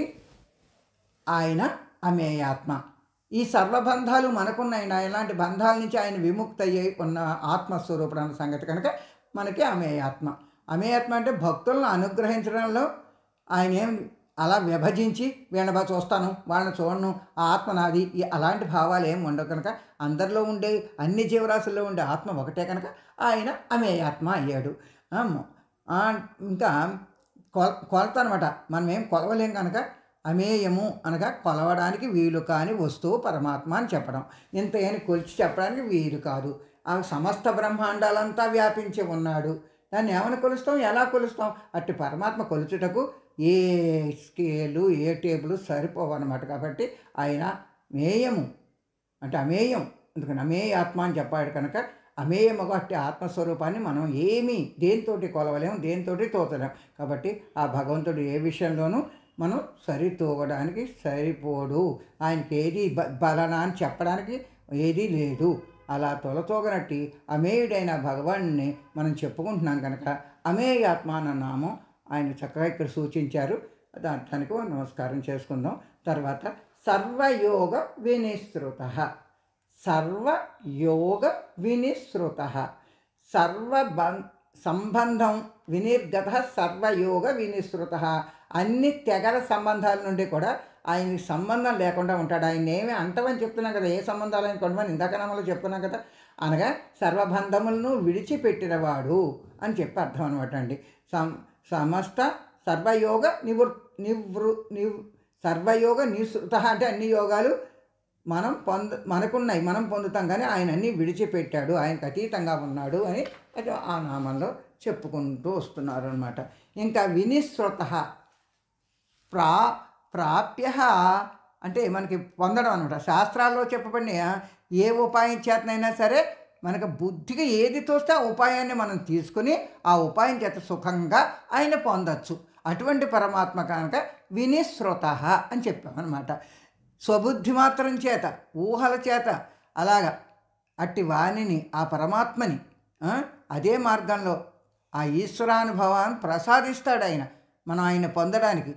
ఆయన అమేయాత్మ. ఈ సర్వబంధాలు మనకున్నాయి, ఇలాంటి బంధాల నుంచి ఆయన విముక్తి అయ్యి ఉన్న ఆత్మస్వరూపుడు అన్న సంగతి కనుక మనకి అమేయాత్మ. అమేయాత్మ అంటే భక్తులను అనుగ్రహించడంలో ఆయన ఏం అలా విభజించి వీళ్ళ చూస్తాను వాళ్ళని చూడను, ఆ ఆత్మ నాది, అలాంటి భావాలు ఏమి ఉండవు కనుక అందరిలో ఉండే అన్ని జీవరాశుల్లో ఉండే ఆత్మ ఒకటే కనుక ఆయన అమేయాత్మ అయ్యాడు. ఇంకా కొలత అనమాట, మనం ఏం కొలవలేం కనుక అమేయము అనగా కొలవడానికి వీలు కాని వస్తువు పరమాత్మ అని చెప్పడం. ఇంత ఏని కొలిచి చెప్పడానికి వీలు కాదు. ఆ సమస్త బ్రహ్మాండాలంతా వ్యాపించి ఉన్నాడు. దాన్ని ఏమైనా కొలుస్తాం, ఎలా కొలుస్తాం? అట్టి పరమాత్మ కొలుచుటకు ఏ స్కేలు, ఏ టేబుల్ సరిపోవన్నమాట. కాబట్టి ఆయన మేయము అంటే అమేయం, ఎందుకని అమేయాత్మ అని చెప్పాడు కనుక అమేయముగా అట్టి ఆత్మస్వరూపాన్ని మనం ఏమీ దేనితోటి కొలవలేము, దేనితోటి తోచలేము. కాబట్టి ఆ భగవంతుడు ఏ విషయంలోనూ మనం సరితూగడానికి సరిపోడు. ఆయనకి ఏది బలనా అని చెప్పడానికి ఏదీ లేదు. అలా తొలతోగనట్టి అమేయుడైన భగవాన్ని మనం చెప్పుకుంటున్నాం కనుక అమేయాత్మ అన్న నామం ఆయన చక్కగా ఇక్కడ సూచించారు. దానికి నమస్కారం చేసుకుందాం. తర్వాత సర్వయోగ వినిశ్రుత. సర్వయోగ వినిశ్రుత, సంబంధం వినిర్గత, సర్వయోగ వినిశ్రుత. అన్ని తెగల సంబంధాల నుండి కూడా ఆయనకి సంబంధం లేకుండా ఉంటాడు. ఆయన ఏమి అంటమని చెప్తున్నాం కదా, ఏ సంబంధాలు ఆయన కొండమని ఇందాక నామలో చెప్తున్నాం కదా. అనగా సర్వబంధములను విడిచిపెట్టినవాడు అని చెప్పి అర్థం అనమాట అండి. సమస్త సర్వయోగ సర్వయోగ నిశ్రుత అంటే అన్ని యోగాలు మనకున్నాయి, మనం పొందుతాం, కానీ ఆయన అన్నీ విడిచిపెట్టాడు, ఆయనకు అతీతంగా ఉన్నాడు అని ఆ నామంలో చెప్పుకుంటూ వస్తున్నారు అనమాట. ఇంకా వినిశ్రుత ప్రాప్య అంటే మనకి పొందడం అనమాట. శాస్త్రాల్లో చెప్పబడిన ఏ ఉపాయం చేతనైనా సరే మనకు బుద్ధికి ఏది తోస్తే ఆ ఉపాయాన్ని మనం తీసుకుని ఆ ఉపాయం చేత సుఖంగా ఆయన పొందొచ్చు. అటువంటి పరమాత్మ కనుక వినిశ్రుత అని చెప్పామన్నమాట. స్వబుద్ధి మాత్రం చేత, ఊహల చేత అలాగా అట్టి వాణిని, ఆ పరమాత్మని అదే మార్గంలో ఆ ఈశ్వరానుభవాన్ని ప్రసాదిస్తాడు ఆయన మనం ఆయన పొందడానికి.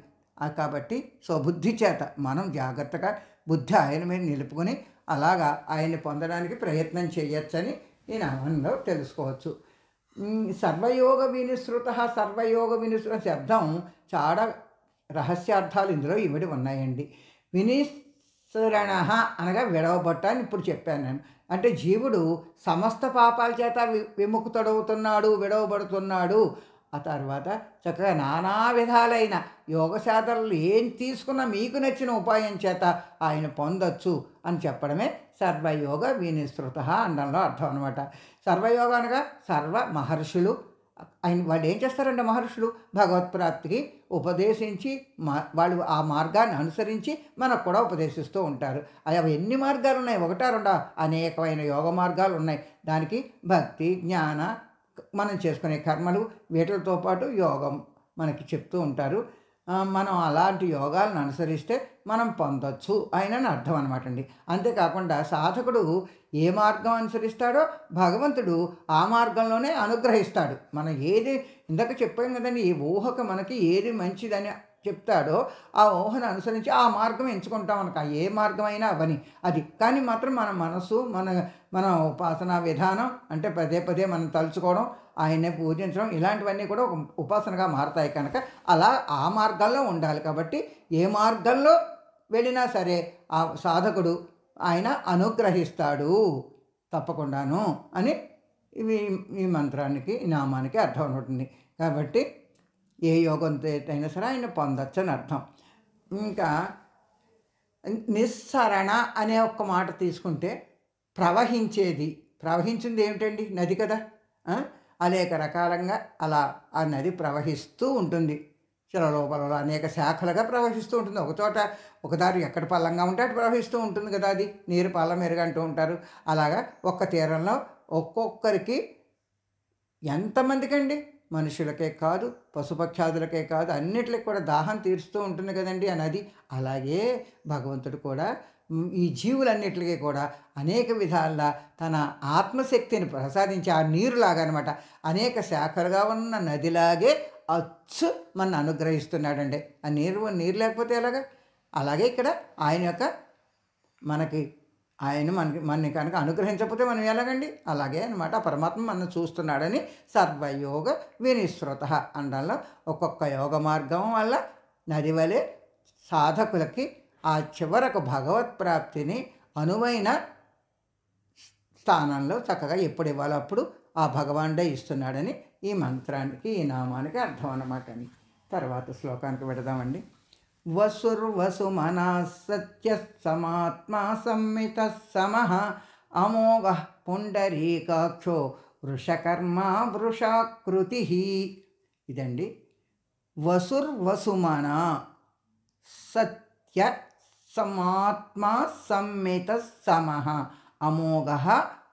కాబట్టి స్వబుద్ధి చేత మనం జాగ్రత్తగా బుద్ధి ఆయన మీద నిలుపుకొని అలాగా ఆయన్ని పొందడానికి ప్రయత్నం చేయొచ్చని ఈ నామంలో తెలుసుకోవచ్చు. సర్వయోగ వినిశ్రుత, సర్వయోగ వినిశ్రుత శబ్దం చాలా రహస్యార్థాలు ఇందులో ఇమిడి ఉన్నాయండి. వినిశ్రణ అనగా విడవబట్ట అని ఇప్పుడు చెప్పాను నేను. అంటే జీవుడు సమస్త పాపాల చేత విముక్తుడవుతున్నాడు, విడవబడుతున్నాడు. ఆ తర్వాత చక్కగా నానా విధాలైన యోగ సాధనలు ఏం తీసుకున్నా మీకు నచ్చిన ఉపాయం చేత ఆయన పొందొచ్చు అని చెప్పడమే సర్వయోగ వినిశ్రుత అనడంలో అర్థం అనమాట. సర్వయోగ అనగా సర్వ మహర్షులు ఆయన వాళ్ళు ఏం చేస్తారంటే మహర్షులు భగవత్ప్రాప్తికి ఉపదేశించి వాళ్ళు ఆ మార్గాన్ని అనుసరించి మనకు కూడా ఉపదేశిస్తూ ఉంటారు. అవి ఎన్ని మార్గాలు ఉన్నాయి, ఒకటా రెండా, అనేకమైన యోగ మార్గాలు ఉన్నాయి. దానికి భక్తి, జ్ఞాన, మనం చేసుకునే కర్మలు, వీటితో పాటు యోగం మనకి చెప్తూ ఉంటారు. మనం అలాంటి యోగాలను అనుసరిస్తే మనం పొందొచ్చు ఆయనని అర్థం అనమాట అండి. అంతేకాకుండా సాధకుడు ఏ మార్గం అనుసరిస్తాడో భగవంతుడు ఆ మార్గంలోనే అనుగ్రహిస్తాడు. మనం ఏది ఇందాక చెప్పాం కదండి, ఈ ఊహకు మనకి ఏది మంచిదని చెప్తాడో ఆ ఊహను అనుసరించి ఆ మార్గం ఎంచుకుంటాం అనక, ఏ మార్గమైనా అవని అది. కానీ మాత్రం మన మనసు, మన ఉపాసనా విధానం అంటే పదే పదే మనం తలుచుకోవడం, ఆయన్నే పూజించడం, ఇలాంటివన్నీ కూడా ఒక ఉపాసనగా మారతాయి కనుక అలా ఆ మార్గాల్లో ఉండాలి. కాబట్టి ఏ మార్గంలో వెళ్ళినా సరే ఆ సాధకుడు ఆయన అనుగ్రహిస్తాడు తప్పకుండాను అని ఈ మంత్రానికి, ఈ నామానికి అర్థం ఉంటుంది. కాబట్టి ఏ యోగంతో అయినా సరే ఆయన పొందొచ్చు అని అర్థం. ఇంకా నిస్సరణ అనే ఒక్క మాట తీసుకుంటే ప్రవహించేది, ప్రవహించింది ఏమిటండి? నది కదా. అనేక రకాలంగా అలా ఆ నది ప్రవహిస్తూ ఉంటుంది. శిలలోపల అనేక శాఖలుగా ప్రవహిస్తూ ఉంటుంది. ఒకచోట ఒకదారి ఎక్కడ పల్లంగా ఉంటే అటు ప్రవహిస్తూ ఉంటుంది కదా, అది నీరు పల్ల మెరుగంటూ ఉంటారు. అలాగా ఒక్క తీరంలో ఒక్కొక్కరికి ఎంతమందికండి, మనుషులకే కాదు, పశుపక్షాదులకే కాదు, అన్నిటికి కూడా దాహం తీరుస్తూ ఉంటుంది కదండి ఆ నది. అలాగే భగవంతుడు కూడా ఈ జీవులన్నిటికీ కూడా అనేక విధాల తన ఆత్మశక్తిని ప్రసాదించి ఆ నీరులాగా అనమాట అనేక శాఖలుగా ఉన్న నదిలాగే అచ్చు మన అనుగ్రహిస్తున్నాడండి. ఆ నీరు లేకపోతే ఎలాగా? అలాగే ఇక్కడ ఆయన యొక్క మనకి మనని కనుక అనుగ్రహించకపోతే మనం ఎలాగండి? అలాగే అనమాట పరమాత్మ మనం చూస్తున్నాడని సర్వయోగ వినిశ్రుత అనడంలో ఒక్కొక్క యోగ మార్గం వల్ల నది వలె సాధకులకి ఆ చివరకు భగవత్ ప్రాప్తిని అనువైన స్థానంలో చక్కగా ఎప్పుడు ఇవ్వాలో అప్పుడు ఆ భగవానుడే ఇస్తున్నాడని ఈ మంత్రానికి, ఈ నామానికి అర్థం అన్నమాట అండి. తర్వాత శ్లోకానికి పెడదామండి. వసుర్వసుమనా సత్య సమాత్మా సంమిత సమః అమోఘ పుండరీకాక్షో వృషకర్మ వృషాకృతి. ఇదండి. వసుర్వసుమనా సత్య సమాత్మా సంమిత సమః అమోఘ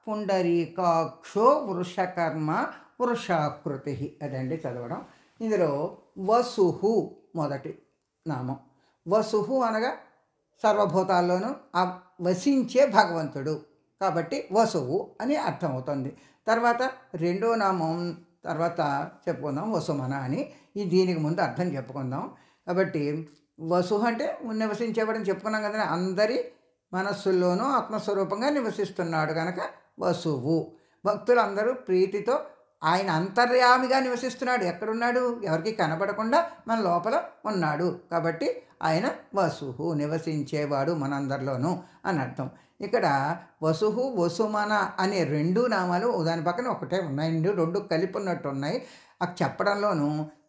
పుండరీకాక్షో వృషకర్మ వృషాకృతి. అదండి చదవడం. ఇందులో వసుహు మొదటి నామం. వసుహు అనగా సర్వభూతాల్లోనూ వసించే భగవంతుడు కాబట్టి వసువు అని అర్థమవుతుంది. తర్వాత రెండో నామం తర్వాత చెప్పుకుందాం వసుమన అని. దీనికి ముందు అర్థం చెప్పుకుందాం. కాబట్టి వసు అంటే నివసించేవాడని చెప్పుకున్నాం కదా, అందరి మనస్సుల్లోనూ ఆత్మస్వరూపంగా నివసిస్తున్నాడు కనుక వసువు. భక్తులందరూ ప్రీతితో ఆయన అంతర్యామిగా నివసిస్తున్నాడు. ఎక్కడున్నాడు? ఎవరికి కనబడకుండా మన లోపల ఉన్నాడు కాబట్టి ఆయన వసుహు, నివసించేవాడు మనందరిలోనూ అని అర్థం. ఇక్కడ వసుహు వసుమన అనే రెండు నామాలు దాని పక్కన ఒకటే ఉన్నాయండి, రెండు కలిపి ఉన్నట్టు ఉన్నాయి. అది చెప్పడంలోనూ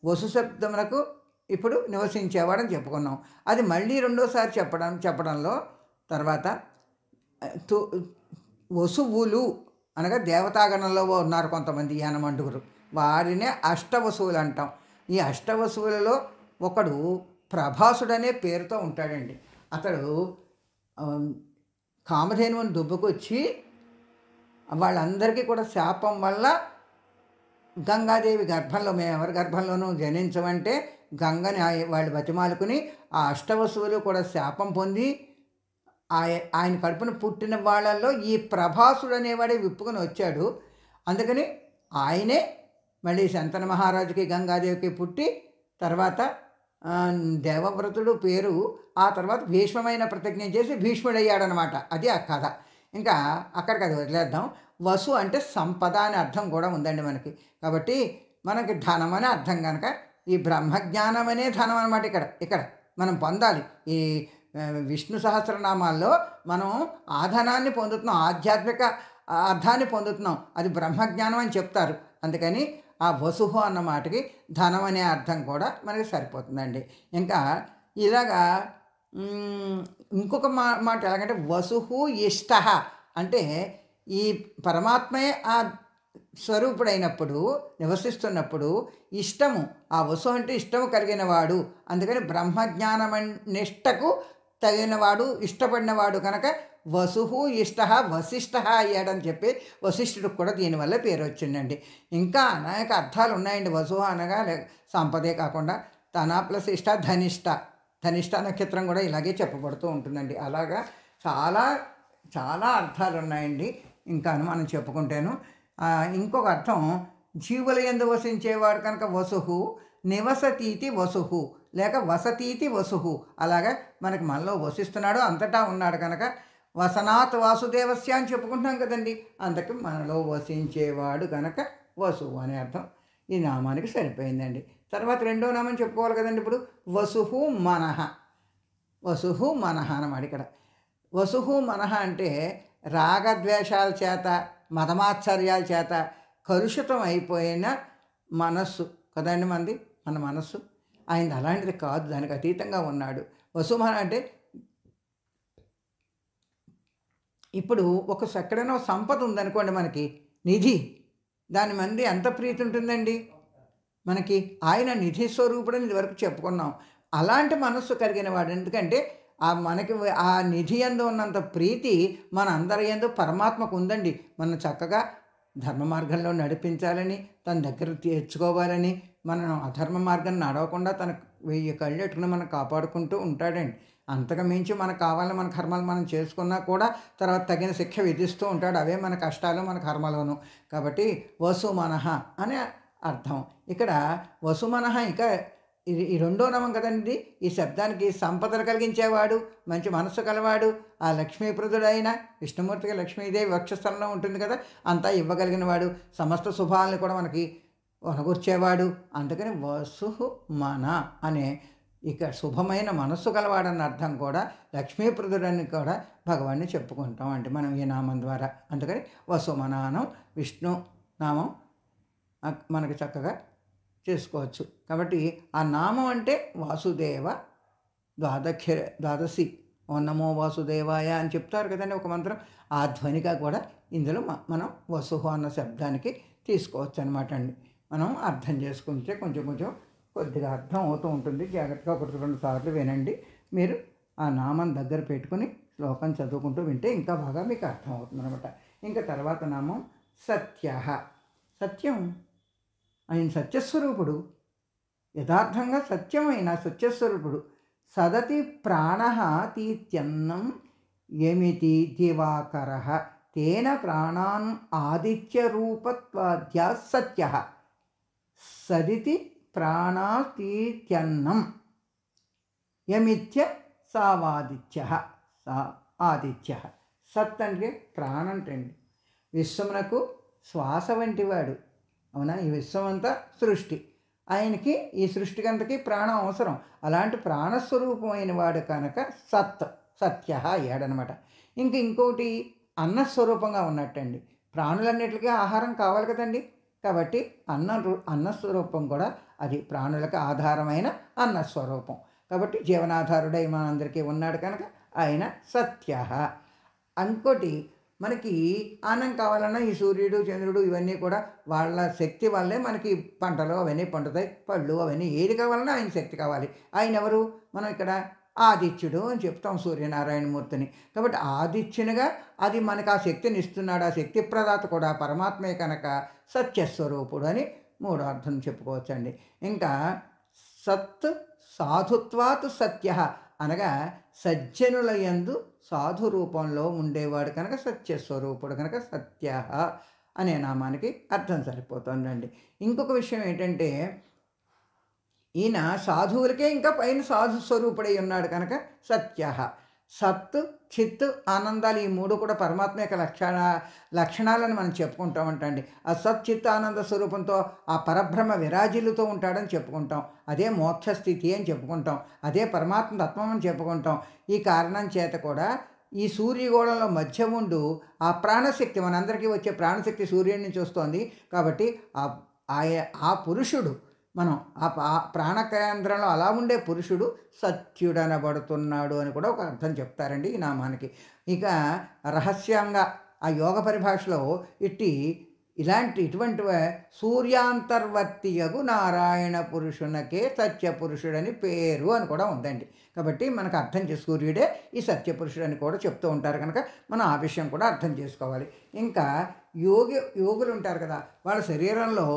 వసు శబ్దములకు ఇప్పుడు నివసించేవాడని చెప్పుకున్నాం. అది మళ్ళీ రెండోసారి చెప్పడంలో తర్వాత వసువులు అనగా దేవతాగణంలో ఉన్నారు కొంతమంది యనమండుగురు, వారినే అష్టవసువులు అంటాం. ఈ అష్టవసువులలో ఒకడు ప్రభాసుడనే పేరుతో ఉంటాడండి. అతడు కామధేనువుని దుబ్బుకొచ్చి వాళ్ళందరికీ కూడా శాపం వల్ల గంగాదేవి గర్భంలో, మేము ఎవరి గర్భంలోనూ జనించమంటే గంగని వాళ్ళు బతిమాలుకుని ఆ అష్టవసువులు కూడా శాపం పొంది ఆయన కడుపున పుట్టిన వాళ్ళల్లో ఈ ప్రభాసుడు అనేవాడే విప్పుకొని వచ్చాడు. అందుకని ఆయనే మళ్ళీ శంతన మహారాజుకి గంగాదేవికి పుట్టి తర్వాత దేవవ్రతుడు పేరు, ఆ తర్వాత భీష్మమైన ప్రతిజ్ఞ చేసి భీష్ముడయ్యాడనమాట. అది ఆ కథ. ఇంకా అక్కడికి అది వదిలేద్దాం. వసు అంటే సంపద అనే అర్థం కూడా ఉందండి మనకి. కాబట్టి మనకి ధనం అనే అర్థం కనుక ఈ బ్రహ్మజ్ఞానం అనే ధనం అనమాట. ఇక్కడ మనం పొందాలి. ఈ విష్ణు సహస్రనామాల్లో మనం ఆ ధనాన్ని పొందుతున్నాం, ఆధ్యాత్మిక అర్థాన్ని పొందుతున్నాం. అది బ్రహ్మజ్ఞానం అని చెప్తారు. అందుకని ఆ వసుహు అన్న మాటకి ధనం అనే అర్థం కూడా మనకి సరిపోతుందండి. ఇంకా ఇలాగా ఇంకొక మాట ఎలాగంటే వసుహు ఇష్ట అంటే ఈ పరమాత్మే ఆ స్వరూపుడైనప్పుడు నివసిస్తున్నప్పుడు ఇష్టము, ఆ వసు అంటే ఇష్టము కలిగినవాడు. అందుకని బ్రహ్మజ్ఞానం నిష్టకు తగినవాడు, ఇష్టపడినవాడు కనుక వసుహు ఇష్ట వశిష్ఠ అయ్యాడని చెప్పి వశిష్ఠుడికి కూడా దీనివల్ల పేరు వచ్చిందండి. ఇంకా అనేక అర్థాలు ఉన్నాయండి. వసుహు అనగా సంపదే కాకుండా తన ప్లస్ ఇష్ట ధనిష్ట నక్షత్రం కూడా ఇలాగే చెప్పబడుతూ ఉంటుందండి. అలాగా చాలా చాలా అర్థాలు ఉన్నాయండి. ఇంకా మనం చెప్పుకుంటేను ఇంకొక అర్థం జీవుల యందు వసించేవాడు కనుక వసుహు, నివసతీతి వసుహు లేక వసతీతి వసుహు. అలాగా మనకి మనలో వసిస్తున్నాడు, అంతటా ఉన్నాడు కనుక వసనాత్ వాసుదేవస్య అని చెప్పుకుంటున్నాం కదండి. అందుకే మనలో వసించేవాడు కనుక వసువు అనే అర్థం ఈ నామానికి సరిపోయిందండి. తర్వాత రెండో నామం చెప్పుకోవాలి కదండి. ఇప్పుడు వసుహు మనః. వసుహు మనః అన్నమాట. ఇక్కడ వసుహు మనః అంటే రాగద్వేషాల చేత, మతమాశ్చర్యాల చేత కలుషితం అయిపోయిన మనస్సు కదండి మన మనస్సు. ఆయన అలాంటిది కాదు, దానికి అతీతంగా ఉన్నాడు. వసుమన అంటే ఇప్పుడు ఎక్కడైనా సంపద ఉందనుకోండి, మనకి నిధి దాని మంది ఎంత ప్రీతి ఉంటుందండి మనకి. ఆయన నిధి స్వరూపుడని ఇదివరకు చెప్పుకున్నాం. అలాంటి మనస్సు కలిగిన వాడు. ఎందుకంటే మనకి ఆ నిధి యందు ఉన్నంత ప్రీతి మన అందరి యందు పరమాత్మకు ఉందండి. మనం చక్కగా ధర్మ మార్గంలో నడిపించాలని, తన దగ్గర తెచ్చుకోవాలని, మనం అధర్మ మార్గం నడవకుండా తన 1000 కళ్ళు ఎట్టుకుని మనం కాపాడుకుంటూ ఉంటాడండి. అంతకు మించి మనకు కావాలని మన కర్మలు మనం చేసుకున్నా కూడా తర్వాత తగిన శిక్ష విధిస్తూ ఉంటాడు. అవే మన కష్టాలు, మన కర్మలోను. కాబట్టి వసుమనః అనే అర్థం. ఇక్కడ వసుమనః ఇంకా ఇది రెండో నామం కదండి. ఈ శబ్దానికి సంపదలు కలిగించేవాడు, మంచి మనస్సు కలవాడు, ఆ లక్ష్మీప్రదుడైన విష్ణుమూర్తికి లక్ష్మీదేవి వక్షస్థలంలో ఉంటుంది కదా, అంతా ఇవ్వగలిగిన వాడు, సమస్త శుభాలను కూడా మనకి వనగూర్చేవాడు. అందుకని వసుమన అనే ఇక శుభమైన మనస్సు కలవాడన్న అర్థం కూడా లక్ష్మీప్రదుడని కూడా భగవాన్ని చెప్పుకుంటాం అంటే మనం ఈ నామం ద్వారా. అందుకని వసుమనానం విష్ణు నామం మనకి చక్కగా చేసుకోవచ్చు. కాబట్టి ఆ నామం అంటే వాసుదేవ ద్వాదశి ఓం నమో వాసుదేవాయ అని చెప్తారు కదండి ఒక మంత్రం. ఆ ధ్వనిగా కూడా ఇందులో మనం వసుహు అన్న శబ్దానికి తీసుకోవచ్చు అనమాట అండి. మనం అర్థం చేసుకుంటే కొంచెం కొద్దిగా అర్థం అవుతూ ఉంటుంది. జాగ్రత్తగా 1-2 సార్లు వినండి. మీరు ఆ నామం దగ్గర పెట్టుకుని శ్లోకం చదువుకుంటూ వింటే ఇంకా బాగా మీకు అర్థం అవుతుంది అనమాట. ఇంకా తర్వాత నామం సత్య. సత్యం, ఆయన సత్యస్వరూపుడు, యథార్థంగా సత్యమైన సత్యస్వరూపుడు. సదతి ప్రాణ తీత్యన్నం యమితి దివాకర తేన ప్రాణాన్ ఆదిత్యరూపత్వాద్యా సత్య. సదితి ప్రాణాతీత్యన్నం యమిత్య సావాదిత్య. ఆదిత్య. సత్ అంటే ప్రాణంటండి. విశ్వమునకు శ్వాస వంటివాడు. అవునా? ఈ విశ్వం అంతా సృష్టి. ఆయనకి ఈ సృష్టికంతకి ప్రాణం అవసరం. అలాంటి ప్రాణస్వరూపమైన వాడు కనుక సత్య అయ్యాడనమాట. ఇంకోటి అన్నస్వరూపంగా ఉన్నట్టండి. ప్రాణులన్నిటికీ ఆహారం కావాలి కదండి. కాబట్టి అన్నస్వరూపం కూడా అది ప్రాణులకు ఆధారమైన అన్నస్వరూపం. కాబట్టి జీవనాధారుడై మనందరికీ ఉన్నాడు కనుక ఆయన సత్య. ఇంకోటి మనకి అన్నం కావాలన్నా ఈ సూర్యుడు చంద్రుడు ఇవన్నీ కూడా వాళ్ళ శక్తి వల్లే మనకి పంటలు అవన్నీ పండుతాయి, పళ్ళు అవన్నీ. ఏది కావాలన్నా ఆయన శక్తి కావాలి. ఆయన ఎవరు? మనం ఇక్కడ ఆదిత్యుడు అని చెప్తాం సూర్యనారాయణమూర్తిని. కాబట్టి ఆదిత్యునిగా అది మనకు ఆ శక్తిని ఇస్తున్నాడు. ఆ శక్తి ప్రదాత కూడా పరమాత్మే కనుక సత్యస్వరూపుడు అని మూడో అర్థం చెప్పుకోవచ్చండి. ఇంకా సత్ సాధుత్వాత్ సత్య అనగా సజ్జనుల యందు సాధు రూపంలో ఉండేవాడు కనుక సత్యస్వరూపుడు కనుక సత్య అనే నామానికి అర్థం సరిపోతుందండి. ఇంకొక విషయం ఏంటంటే ఈయన సాధువులకే ఇంకా పైన సాధు స్వరూపుడై ఉన్నాడు కనుక సత్య. సత్ చిత్ ఆనందాలు ఈ మూడు కూడా పరమాత్మ యొక్క లక్షణాలను మనం చెప్పుకుంటాం అంటండి. ఆ సత్ చిత్ ఆనంద స్వరూపంతో ఆ పరబ్రహ్మ విరాజిల్లుతూ ఉంటాడని చెప్పుకుంటాం. అదే మోక్ష స్థితి అని చెప్పుకుంటాం. అదే పరమాత్మ తత్వం అని చెప్పుకుంటాం. ఈ కారణం చేత కూడా ఈ సూర్యగోళంలో మధ్య ఉండు ఆ ప్రాణశక్తి, మనందరికీ వచ్చే ప్రాణశక్తి సూర్యుడి నుంచి వస్తోంది. కాబట్టి ఆ పురుషుడు మనం ఆ ప్రాణకేంద్రంలో అలా ఉండే పురుషుడు సత్యుడనబడుతున్నాడు అని కూడా ఒక అర్థం చెప్తారండి ఈ నామానికి. ఇక రహస్యంగా ఆ యోగ పరిభాషలో ఇటువంటి సూర్యాంతర్వర్తియగు నారాయణ పురుషునకే సత్యపురుషుడని పేరు అని కూడా ఉందండి. కాబట్టి మనకు అర్థం సూర్యుడే ఈ సత్యపురుషుడు అని కూడా చెప్తూ ఉంటారు కనుక మనం ఆ విషయం కూడా అర్థం చేసుకోవాలి. ఇంకా యోగులు ఉంటారు కదా, వాళ్ళ శరీరంలో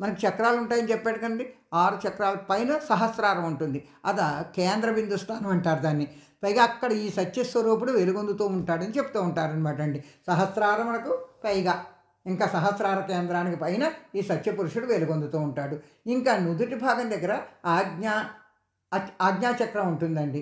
మనకి చక్రాలు ఉంటాయని చెప్పాడు కదండి. 6 చక్రాల పైన సహస్రారం ఉంటుంది. అదా కేంద్ర బిందు స్థానం అంటారు దాన్ని. పైగా అక్కడ ఈ సత్యస్వరూపుడు వెలుగొందుతూ ఉంటాడని చెప్తూ ఉంటారనమాట అండి. సహస్రారమునకు పైగా ఇంకా సహస్రార కేంద్రానికి పైన ఈ సత్యపురుషుడు వెలుగొందుతూ ఉంటాడు. ఇంకా నుదుటి భాగం దగ్గర ఆజ్ఞాచక్రం ఉంటుందండి.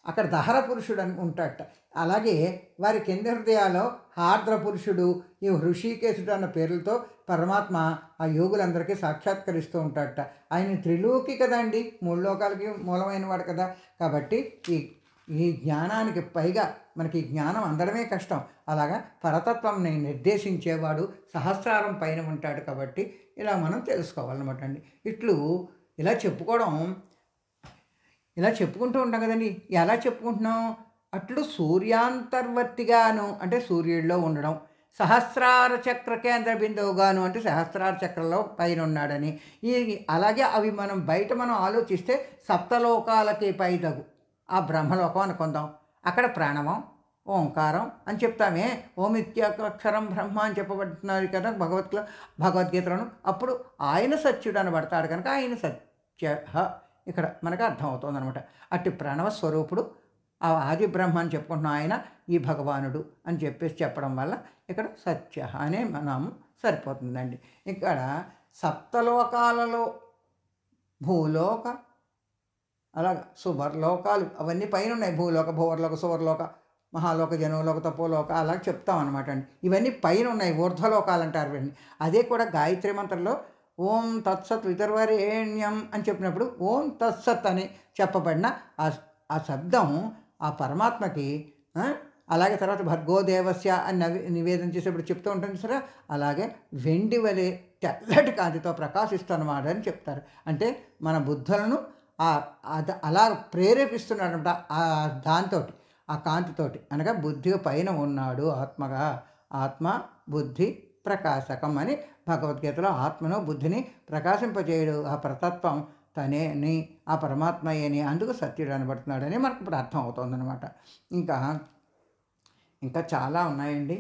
అక్కడ దహర పురుషుడు అని ఉంటాడట. అలాగే వారి కింద హృదయాల్లో హార్ద్ర పురుషుడు, ఈ హృషికేశుడు అన్న పేర్లతో పరమాత్మ ఆ యోగులందరికీ సాక్షాత్కరిస్తూ ఉంటాడట. ఆయన త్రిలోకి కదండి, 3 లోకాలకి మూలమైన వాడు కదా. కాబట్టి ఈ జ్ఞానానికి పైగా మనకి జ్ఞానం అందడమే కష్టం. అలాగా పరతత్వంని నిర్దేశించేవాడు సహస్రారం పైన ఉంటాడు. కాబట్టి ఇలా మనం తెలుసుకోవాలన్నమాట అండి. ఇలా చెప్పుకుంటూ ఉంటాం కదండి. ఎలా చెప్పుకుంటున్నాం? అట్లు సూర్యాంతర్వర్తిగాను అంటే సూర్యుడిలో ఉండడం, సహస్రార చక్ర కేంద్ర బిందువుగాను అంటే సహస్రార చక్రంలో పైన ఉన్నాడని. ఈ అలాగే అవి మనం ఆలోచిస్తే సప్తలోకాలకి పైదగు ఆ బ్రహ్మలోకం అనుకుందాం. అక్కడ ప్రణవం, ఓంకారం అని చెప్తామే. ఓమిత్యాక్షరం బ్రహ్మ అని చెప్పబడుతున్నారు కదా భగవద్గీతలోను. అప్పుడు ఆయన సత్యుడు అనబడతాడు కనుక ఆయన సత్య ఇక్కడ మనకు అర్థమవుతుంది అనమాట. అట్టి ప్రణవ స్వరూపుడు ఆ ఆది బ్రహ్మ అని చెప్పుకుంటున్నాం, ఆయన ఈ భగవానుడు అని చెప్పడం వల్ల ఇక్కడ సత్య అనే మనం సరిపోతుందండి. ఇక్కడ సప్తలోకాలలో భూలోక, అలాగా సువర్లోకాలు అవన్నీ పైన ఉన్నాయి. భూలోక, భూవర్లోక, సువర్లోక, మహాలోక, జనులోక, తపోలోక అలా చెప్తాం అనమాట అండి. ఇవన్నీ పైన ఉన్నాయి, ఊర్ధ్వలోకాలు అంటారు ఇవన్నీ. అదే కూడా గాయత్రి మంత్రంలో ఓం తత్సత్ వితర్వరేణ్యం అని చెప్పినప్పుడు ఓం తత్సత్ అని చెప్పబడిన ఆ శబ్దం ఆ పరమాత్మకి, అలాగే తర్వాత భర్గోదేవస్య అని నివేదన చేసేప్పుడు చెప్తూ ఉంటుంది సరే, అలాగే వెండి వలె తెల్లటి కాంతితో ప్రకాశిస్తున్నమాట అని చెప్తారు. అంటే మన బుద్ధులను అలా ప్రేరేపిస్తున్నాడు అనమాట. దాంతో ఆ కాంతితోటి, అనగా బుద్ధి పైన ఉన్నాడు ఆత్మగా. ఆత్మ బుద్ధి ప్రకాశకం అని భగవద్గీతలో ఆత్మను బుద్ధిని ప్రకాశింపజేయడు ఆ ప్రతత్వం తనేని, ఆ పరమాత్మయ్యని, అందుకు సత్యుడు అనబడుతున్నాడని మనకు ఇప్పుడు అర్థం అవుతుందన్నమాట. ఇంకా చాలా ఉన్నాయండి.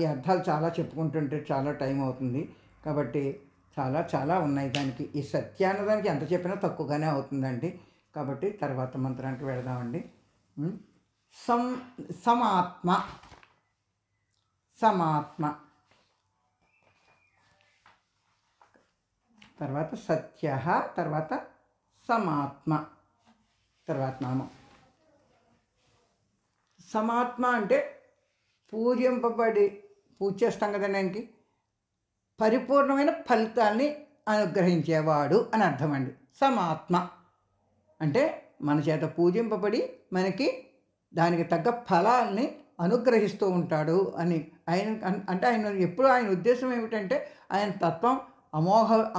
ఈ అర్థాలు చాలా చెప్పుకుంటుంటే చాలా టైం అవుతుంది. కాబట్టి చాలా చాలా ఉన్నాయి. దానికి ఈ సత్యాన్నదానికి ఎంత చెప్పినా తక్కువగానే అవుతుందండి. కాబట్టి తర్వాత మంత్రానికి వెళదామండి. సమాత్మ, సమాత్మ తర్వాత సత్య, తర్వాత సమాత్మ, తర్వాత నామం. సమాత్మ అంటే పూజ చేస్తాం కదండి, ఆయనకి పరిపూర్ణమైన ఫలితాల్ని అనుగ్రహించేవాడు అని అర్థం అండి. సమాత్మ అంటే మన చేత పూజింపబడి మనకి దానికి తగ్గ ఫలాల్ని అనుగ్రహిస్తూ ఉంటాడు అని ఆయన అంటే ఆయన ఉద్దేశం ఏమిటంటే ఆయన తత్వం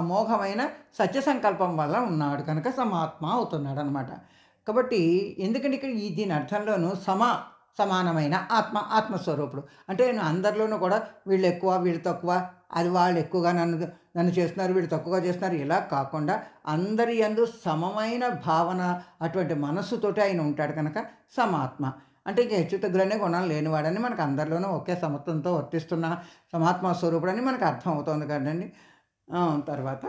అమోఘమైన సత్య సంకల్పం వల్ల ఉన్నాడు కనుక సమాత్మ అవుతున్నాడు అనమాట. కాబట్టి ఎందుకంటే ఇక్కడ దీని అర్థంలోనూ సమానమైన ఆత్మస్వరూపుడు అంటే అందరిలోనూ కూడా వీళ్ళు ఎక్కువ వీళ్ళు తక్కువ, అది వాళ్ళు ఎక్కువగా నన్ను చేస్తున్నారు, వీళ్ళు తక్కువగా చేస్తున్నారు, ఇలా కాకుండా అందరి యందు సమమైన భావన, అటువంటి మనస్సుతోటి ఆయన ఉంటాడు కనుక సమాత్మ. అంటే ఇక హెచ్చు తగ్గులనే గుణాలు లేనివాడని మనకు అందరిలోనూ ఒకే సమత్వంతో వర్తిస్తున్న సమాత్మ స్వరూపుడు అని మనకు అర్థం అవుతుంది కదండి. తర్వాత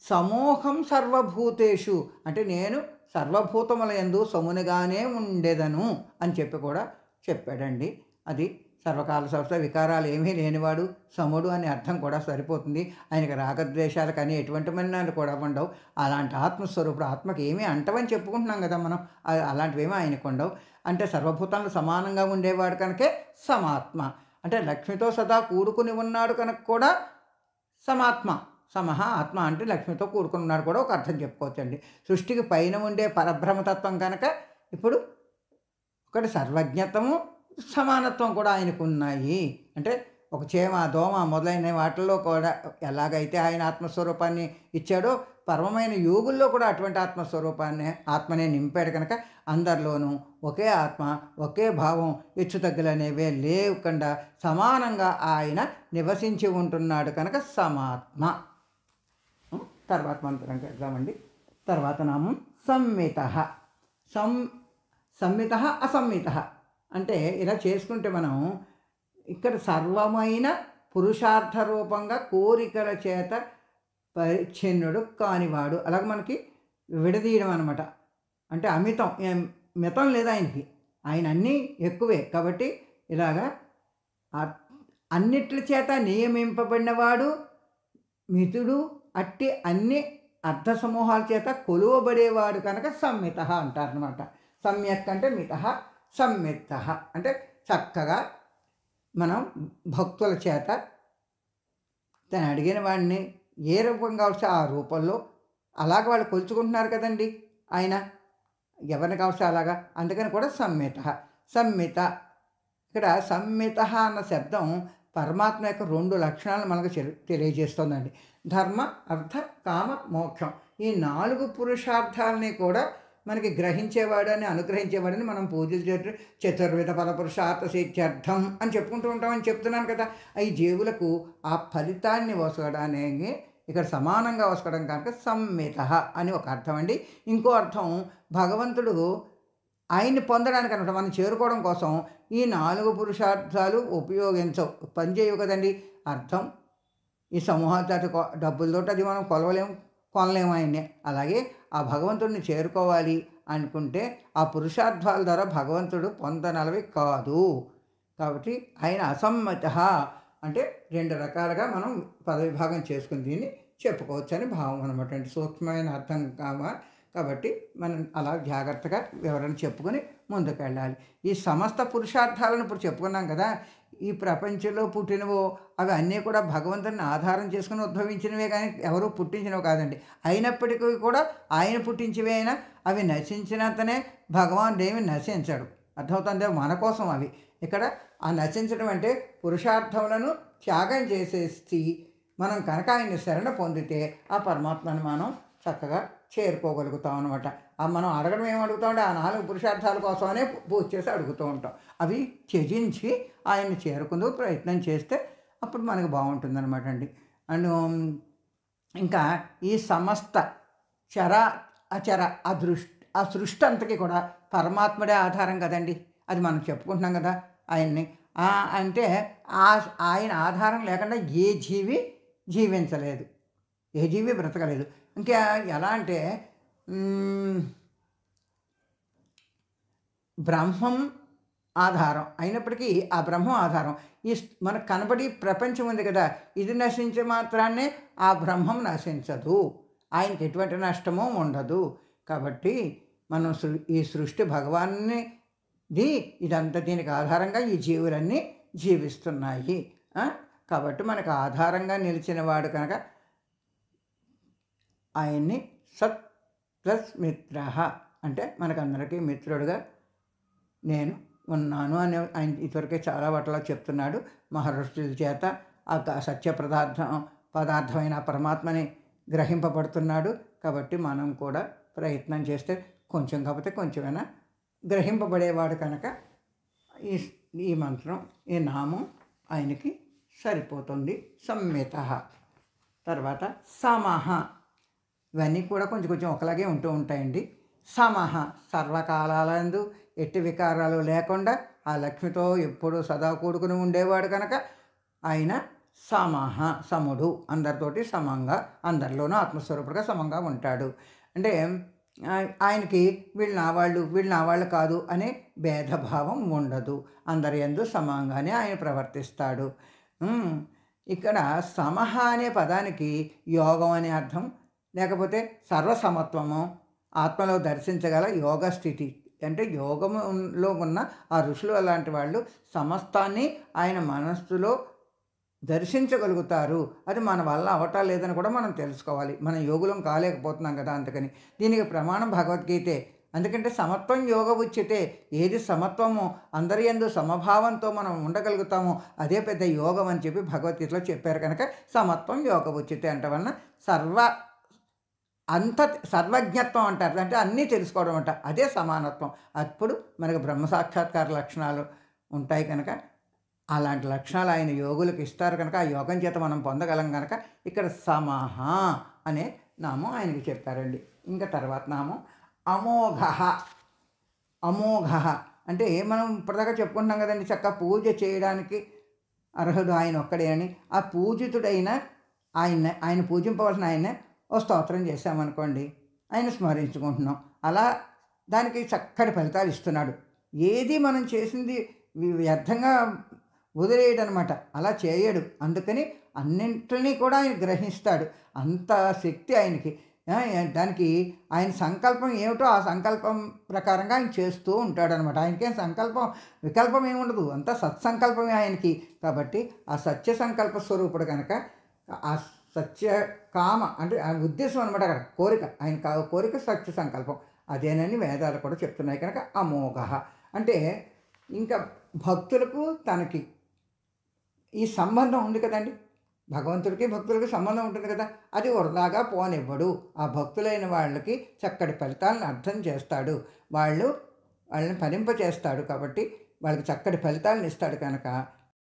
సమోహం సర్వభూతేషు అంటే నేను సర్వభూతముల యందు సమునిగానే ఉండేదను అని కూడా చెప్పాడండి. అది సర్వకాల సర్వ వికారాలు ఏమీ లేనివాడు సముడు అనే అర్థం కూడా సరిపోతుంది. ఆయనకి రాగద్వేషాలు కానీ ఎటువంటి మన్నాలు కూడా ఉండవు. అలాంటి ఆత్మస్వరూపుడు, ఆత్మకి ఏమీ అంటవని చెప్పుకుంటున్నాం కదా మనం, అలాంటివేమీ ఆయనకు ఉండవు. అంటే సర్వభూతాలను సమానంగా ఉండేవాడు కనుకే సమాత్మ. అంటే లక్ష్మితో సదా కూడుకుని ఉన్నాడు కనుక కూడా సమాత్మ. ఆత్మ అంటే లక్ష్మితో కూడుకుని ఉన్నాడు కూడా ఒక అర్థం చెప్పుకోవచ్చండి. సృష్టికి పైన ఉండే పరబ్రహ్మతత్వం కనుక ఇప్పుడు ఒకటి సర్వజ్ఞతము, సమానత్వం కూడా ఆయనకు ఉన్నాయి. అంటే ఒక చేమ, దోమ మొదలైన వాటిల్లో కూడా ఎలాగైతే ఆయన ఆత్మస్వరూపాన్ని ఇచ్చాడో పరమమైన యోగుల్లో కూడా అటువంటి ఆత్మనే నింపాడు కనుక అందరిలోనూ ఒకే ఆత్మ, ఒకే భావం, హెచ్చు తగ్గులనేవే లేకుండా సమానంగా ఆయన నివసించి ఉంటున్నాడు కనుక సమాత్మ. తర్వాత మంత్రం వెళ్దామండి. తర్వాత నామం సంమిత. సంమిత అసంమిత అంటే ఇలా చేసుకుంటే మనం ఇక్కడ సర్వమైన పురుషార్థ రూపంగా కోరికల చేత పరిచ్ఛిన్నుడు కానివాడు, అలాగే మనకి విడదీయడం అనమాట. అంటే మితం లేదు ఆయనకి, ఆయన అన్నీ ఎక్కువే కాబట్టి ఇలాగా అన్నిట్ల చేత నియమింపబడినవాడు మితుడు, అట్టి అన్ని అర్థ సమూహాల చేత కొలువబడేవాడు కనుక సంమిత అంటారనమాట. సమ్యక్ అంటే మిత, సంమిత అంటే చక్కగా మనం భక్తుల చేత తను అడిగిన వాడిని ఏ రూపంగా వస్తే ఆ రూపంలో అలాగ వాళ్ళు కొలుచుకుంటున్నారు కదండి ఆయన ఎవరిని కావస్తే అలాగా, అందుకని కూడా సంమిత. ఇక్కడ సంమిత అన్న శబ్దం పరమాత్మ యొక్క 2 లక్షణాలను మనకు తెలియజేస్తుందండి. ధర్మ, అర్థ, కామ, మోక్షం ఈ 4 పురుషార్థాలని కూడా మనకి గ్రహించేవాడని అనుగ్రహించేవాడని మనం పూజలు చేయటం చతుర్విధ ఫలపురుషార్థ సిద్ధ్యర్థం అని చెప్పుకుంటూ ఉంటామని చెప్తున్నాను కదా. ఈ జీవులకు ఆ ఫలితాన్ని వసగడానికి ఇక్కడ సమానంగా వసకడం కనుక సంమిత అని ఒక అర్థం అండి. ఇంకో అర్థం భగవంతుడు ఆయన్ని పొందడానికి అనమాట, మనం చేరుకోవడం కోసం ఈ 4 పురుషార్థాలు పనిచేయవు కదండి. అర్థం, ఈ సమూహాలతో డబ్బులతో అది మనం కొనలేము ఆయన్ని. అలాగే ఆ భగవంతుడిని చేరుకోవాలి అనుకుంటే ఆ పురుషార్థాల ద్వారా భగవంతుడు పొందనలవి కాదు. కాబట్టి ఆయన అసమ్మత అంటే 2 రకాలుగా మనం పదవిభాగం చేసుకుని దీన్ని చెప్పుకోవచ్చు అని భావం అనమాట. అంటే సూక్ష్మమైన అర్థం కాబట్టి మనం అలా జాగ్రత్తగా వివరణ చెప్పుకొని ముందుకు వెళ్ళాలి. ఈ సమస్త పురుషార్థాలను ఇప్పుడు చెప్పుకున్నాం కదా. ఈ ప్రపంచంలో పుట్టినవో అవి అన్నీ కూడా భగవంతుని ఆధారం చేసుకుని ఉద్భవించినవే కానీ ఎవరూ పుట్టించినవి కాదండి. అయినప్పటికీ కూడా ఆయన పుట్టించివే అయినా అవి నశించినంతనే భగవానుడు ఏమి నశించడు. అర్థమవుతుంది, మన కోసం అవి. ఇక్కడ ఆ నశించడం అంటే పురుషార్థములను త్యాగం చేసేసి మనం కనుక ఆయన్ని శరణ పొందితే ఆ పరమాత్మని మనం చక్కగా చేరుకోగలుగుతాం అనమాట. మనం అడగడం ఏమి అడుగుతామంటే ఆ 4 పురుషార్థాల కోసమనే పూజ చేసి అడుగుతూ ఉంటాం. అవి త్యజించి ఆయన్ని చేరుకుందుకు ప్రయత్నం చేస్తే అప్పుడు మనకు బాగుంటుందన్నమాట అండి. అండ్ ఇంకా ఈ సమస్త చర అచర ఆ సృష్టి అంతకి కూడా పరమాత్ముడే ఆధారం కదండి. అది మనం చెప్పుకుంటున్నాం కదా ఆయన్ని. అంటే ఆయన ఆధారం లేకుండా ఏ జీవి జీవించలేదు, ఏ జీవి బ్రతకలేదు. ఇంకా ఎలా అంటే బ్రహ్మం ఆధారం అయినప్పటికీ ఆ బ్రహ్మం ఆధారం. ఈ మనకు కనబడి ప్రపంచం ఉంది కదా, ఇది నశించే మాత్రాన్నే ఆ బ్రహ్మం నశించదు, ఆయనకి ఎటువంటి నష్టమూ ఉండదు. కాబట్టి మనం ఈ సృష్టి భగవాన్ని ఇదంతా దీనికి ఆధారంగా ఈ జీవులన్నీ జీవిస్తున్నాయి. కాబట్టి మనకు ఆధారంగా నిలిచిన వాడు కనుక ఆయన్ని సత్ ప్లస్ మిత్ర అంటే మనకందరికీ మిత్రుడుగా నేను ఉన్నాను అని ఆయన ఇదివరకే చాలా వాటిలో చెప్తున్నాడు. మహర్షుల చేత ఆ సత్య పదార్థమైన పరమాత్మని గ్రహింపబడుతున్నాడు. కాబట్టి మనం కూడా ప్రయత్నం చేస్తే కొంచెం కాకపోతే కొంచెమైనా గ్రహింపబడేవాడు కనుక ఈ మంత్రం, ఈ నామం ఆయనకి సరిపోతుంది. సంమిత. తర్వాత సమహ. ఇవన్నీ కూడా కొంచెం ఒకలాగే ఉంటూ ఉంటాయండి. సమహ సర్వకాలాలందు ఎట్టి వికారాలు లేకుండా ఆ లక్ష్మితో ఎప్పుడూ సదా కూడుకుని ఉండేవాడు కనుక ఆయన సమహ, సముడు, అందరితోటి సమంగా, అందరిలోనూ ఆత్మస్వరూపుడుగా సమంగా ఉంటాడు. అంటే ఆయనకి వీళ్ళు నా వాళ్ళు కాదు అనే భేదభావం ఉండదు. అందరి యందు సమంగానే ఆయన ప్రవర్తిస్తాడు. ఇక్కడ సమహ అనే పదానికి యోగం అనే అర్థం, లేకపోతే సర్వసమత్వము, ఆత్మలో దర్శించగల యోగ స్థితి. అంటే యోగంలో ఉన్న ఆ ఋషులు అలాంటి వాళ్ళు సమస్తాన్ని ఆయన మనస్సులో దర్శించగలుగుతారు. అది మన వల్ల అవటం లేదని కూడా మనం తెలుసుకోవాలి. మనం యోగులం కాలేకపోతున్నాం కదా. అందుకని దీనికి ప్రమాణం భగవద్గీతే. అందుకంటే సమత్వం యోగ ఉచ్యతే. ఏది సమత్వమో అందరి యందు సమభావంతో మనం ఉండగలుగుతామో అదే పెద్ద యోగం అని చెప్పి భగవద్గీతలో చెప్పారు. కనుక సమత్వం యోగ ఉచ్యతే అంటే వలన సర్వజ్ఞత్వం అంటారు. అంటే అన్నీ తెలుసుకోవడం అంట, అదే సమానత్వం. అప్పుడు మనకు బ్రహ్మ సాక్షాత్కార లక్షణాలు ఉంటాయి. కనుక అలాంటి లక్షణాలు ఆయన యోగులకు ఇస్తారు. కనుక ఆ యోగం చేత మనం పొందగలం. కనుక ఇక్కడ సమహ అనే నామం ఆయనకి చెప్పారండి. ఇంకా తర్వాత నామం అమోఘ. అమోఘ అంటే మనం ఇప్పటిదాకా చెప్పుకుంటున్నాం కదండి, చక్కగా పూజ చేయడానికి అర్హుడు ఆయన ఒక్కడే అని. ఆ పూజితుడైన ఆయన పూజింపవలసిన ఆయన్నే ఓ స్తోత్రం చేశామనుకోండి, ఆయన స్మరించుకుంటున్నాం. అలా దానికి చక్కటి ఫలితాలు ఇస్తున్నాడు. ఏది మనం చేసింది వ్యర్థంగా వదిలేయడనమాట, అలా చేయడు. అందుకని అన్నింటినీ కూడా ఆయన గ్రహిస్తాడు. అంత శక్తి ఆయనకి. దానికి ఆయన సంకల్పం ఏమిటో ఆ సంకల్పం ప్రకారంగా ఆయన చేస్తూ ఉంటాడనమాట. ఆయనకేం వికల్పం ఏమి ఉండదు, అంతా సత్సంకల్పమే ఆయనకి. కాబట్టి ఆ సత్య సంకల్ప స్వరూపుడు కనుక ఆ సత్య కామ అంటే ఆ ఉద్దేశం అనమాట. అక్కడ కోరిక, ఆయన కోరిక సత్య సంకల్పం అదేనని వేదాలు కూడా చెప్తున్నాయి. కనుక అమోఘ అంటే ఇంకా భక్తులకు తనకి ఈ సంబంధం ఉంది కదండి. భగవంతుడికి భక్తులకి సంబంధం ఉంటుంది కదా, అది వృధాగా పోనివ్వడు. ఆ భక్తులైన వాళ్ళకి చక్కటి ఫలితాలను అర్థం చేస్తాడు. వాళ్ళని ఫలింపచేస్తాడు కాబట్టి వాళ్ళకి చక్కటి ఫలితాలను ఇస్తాడు కనుక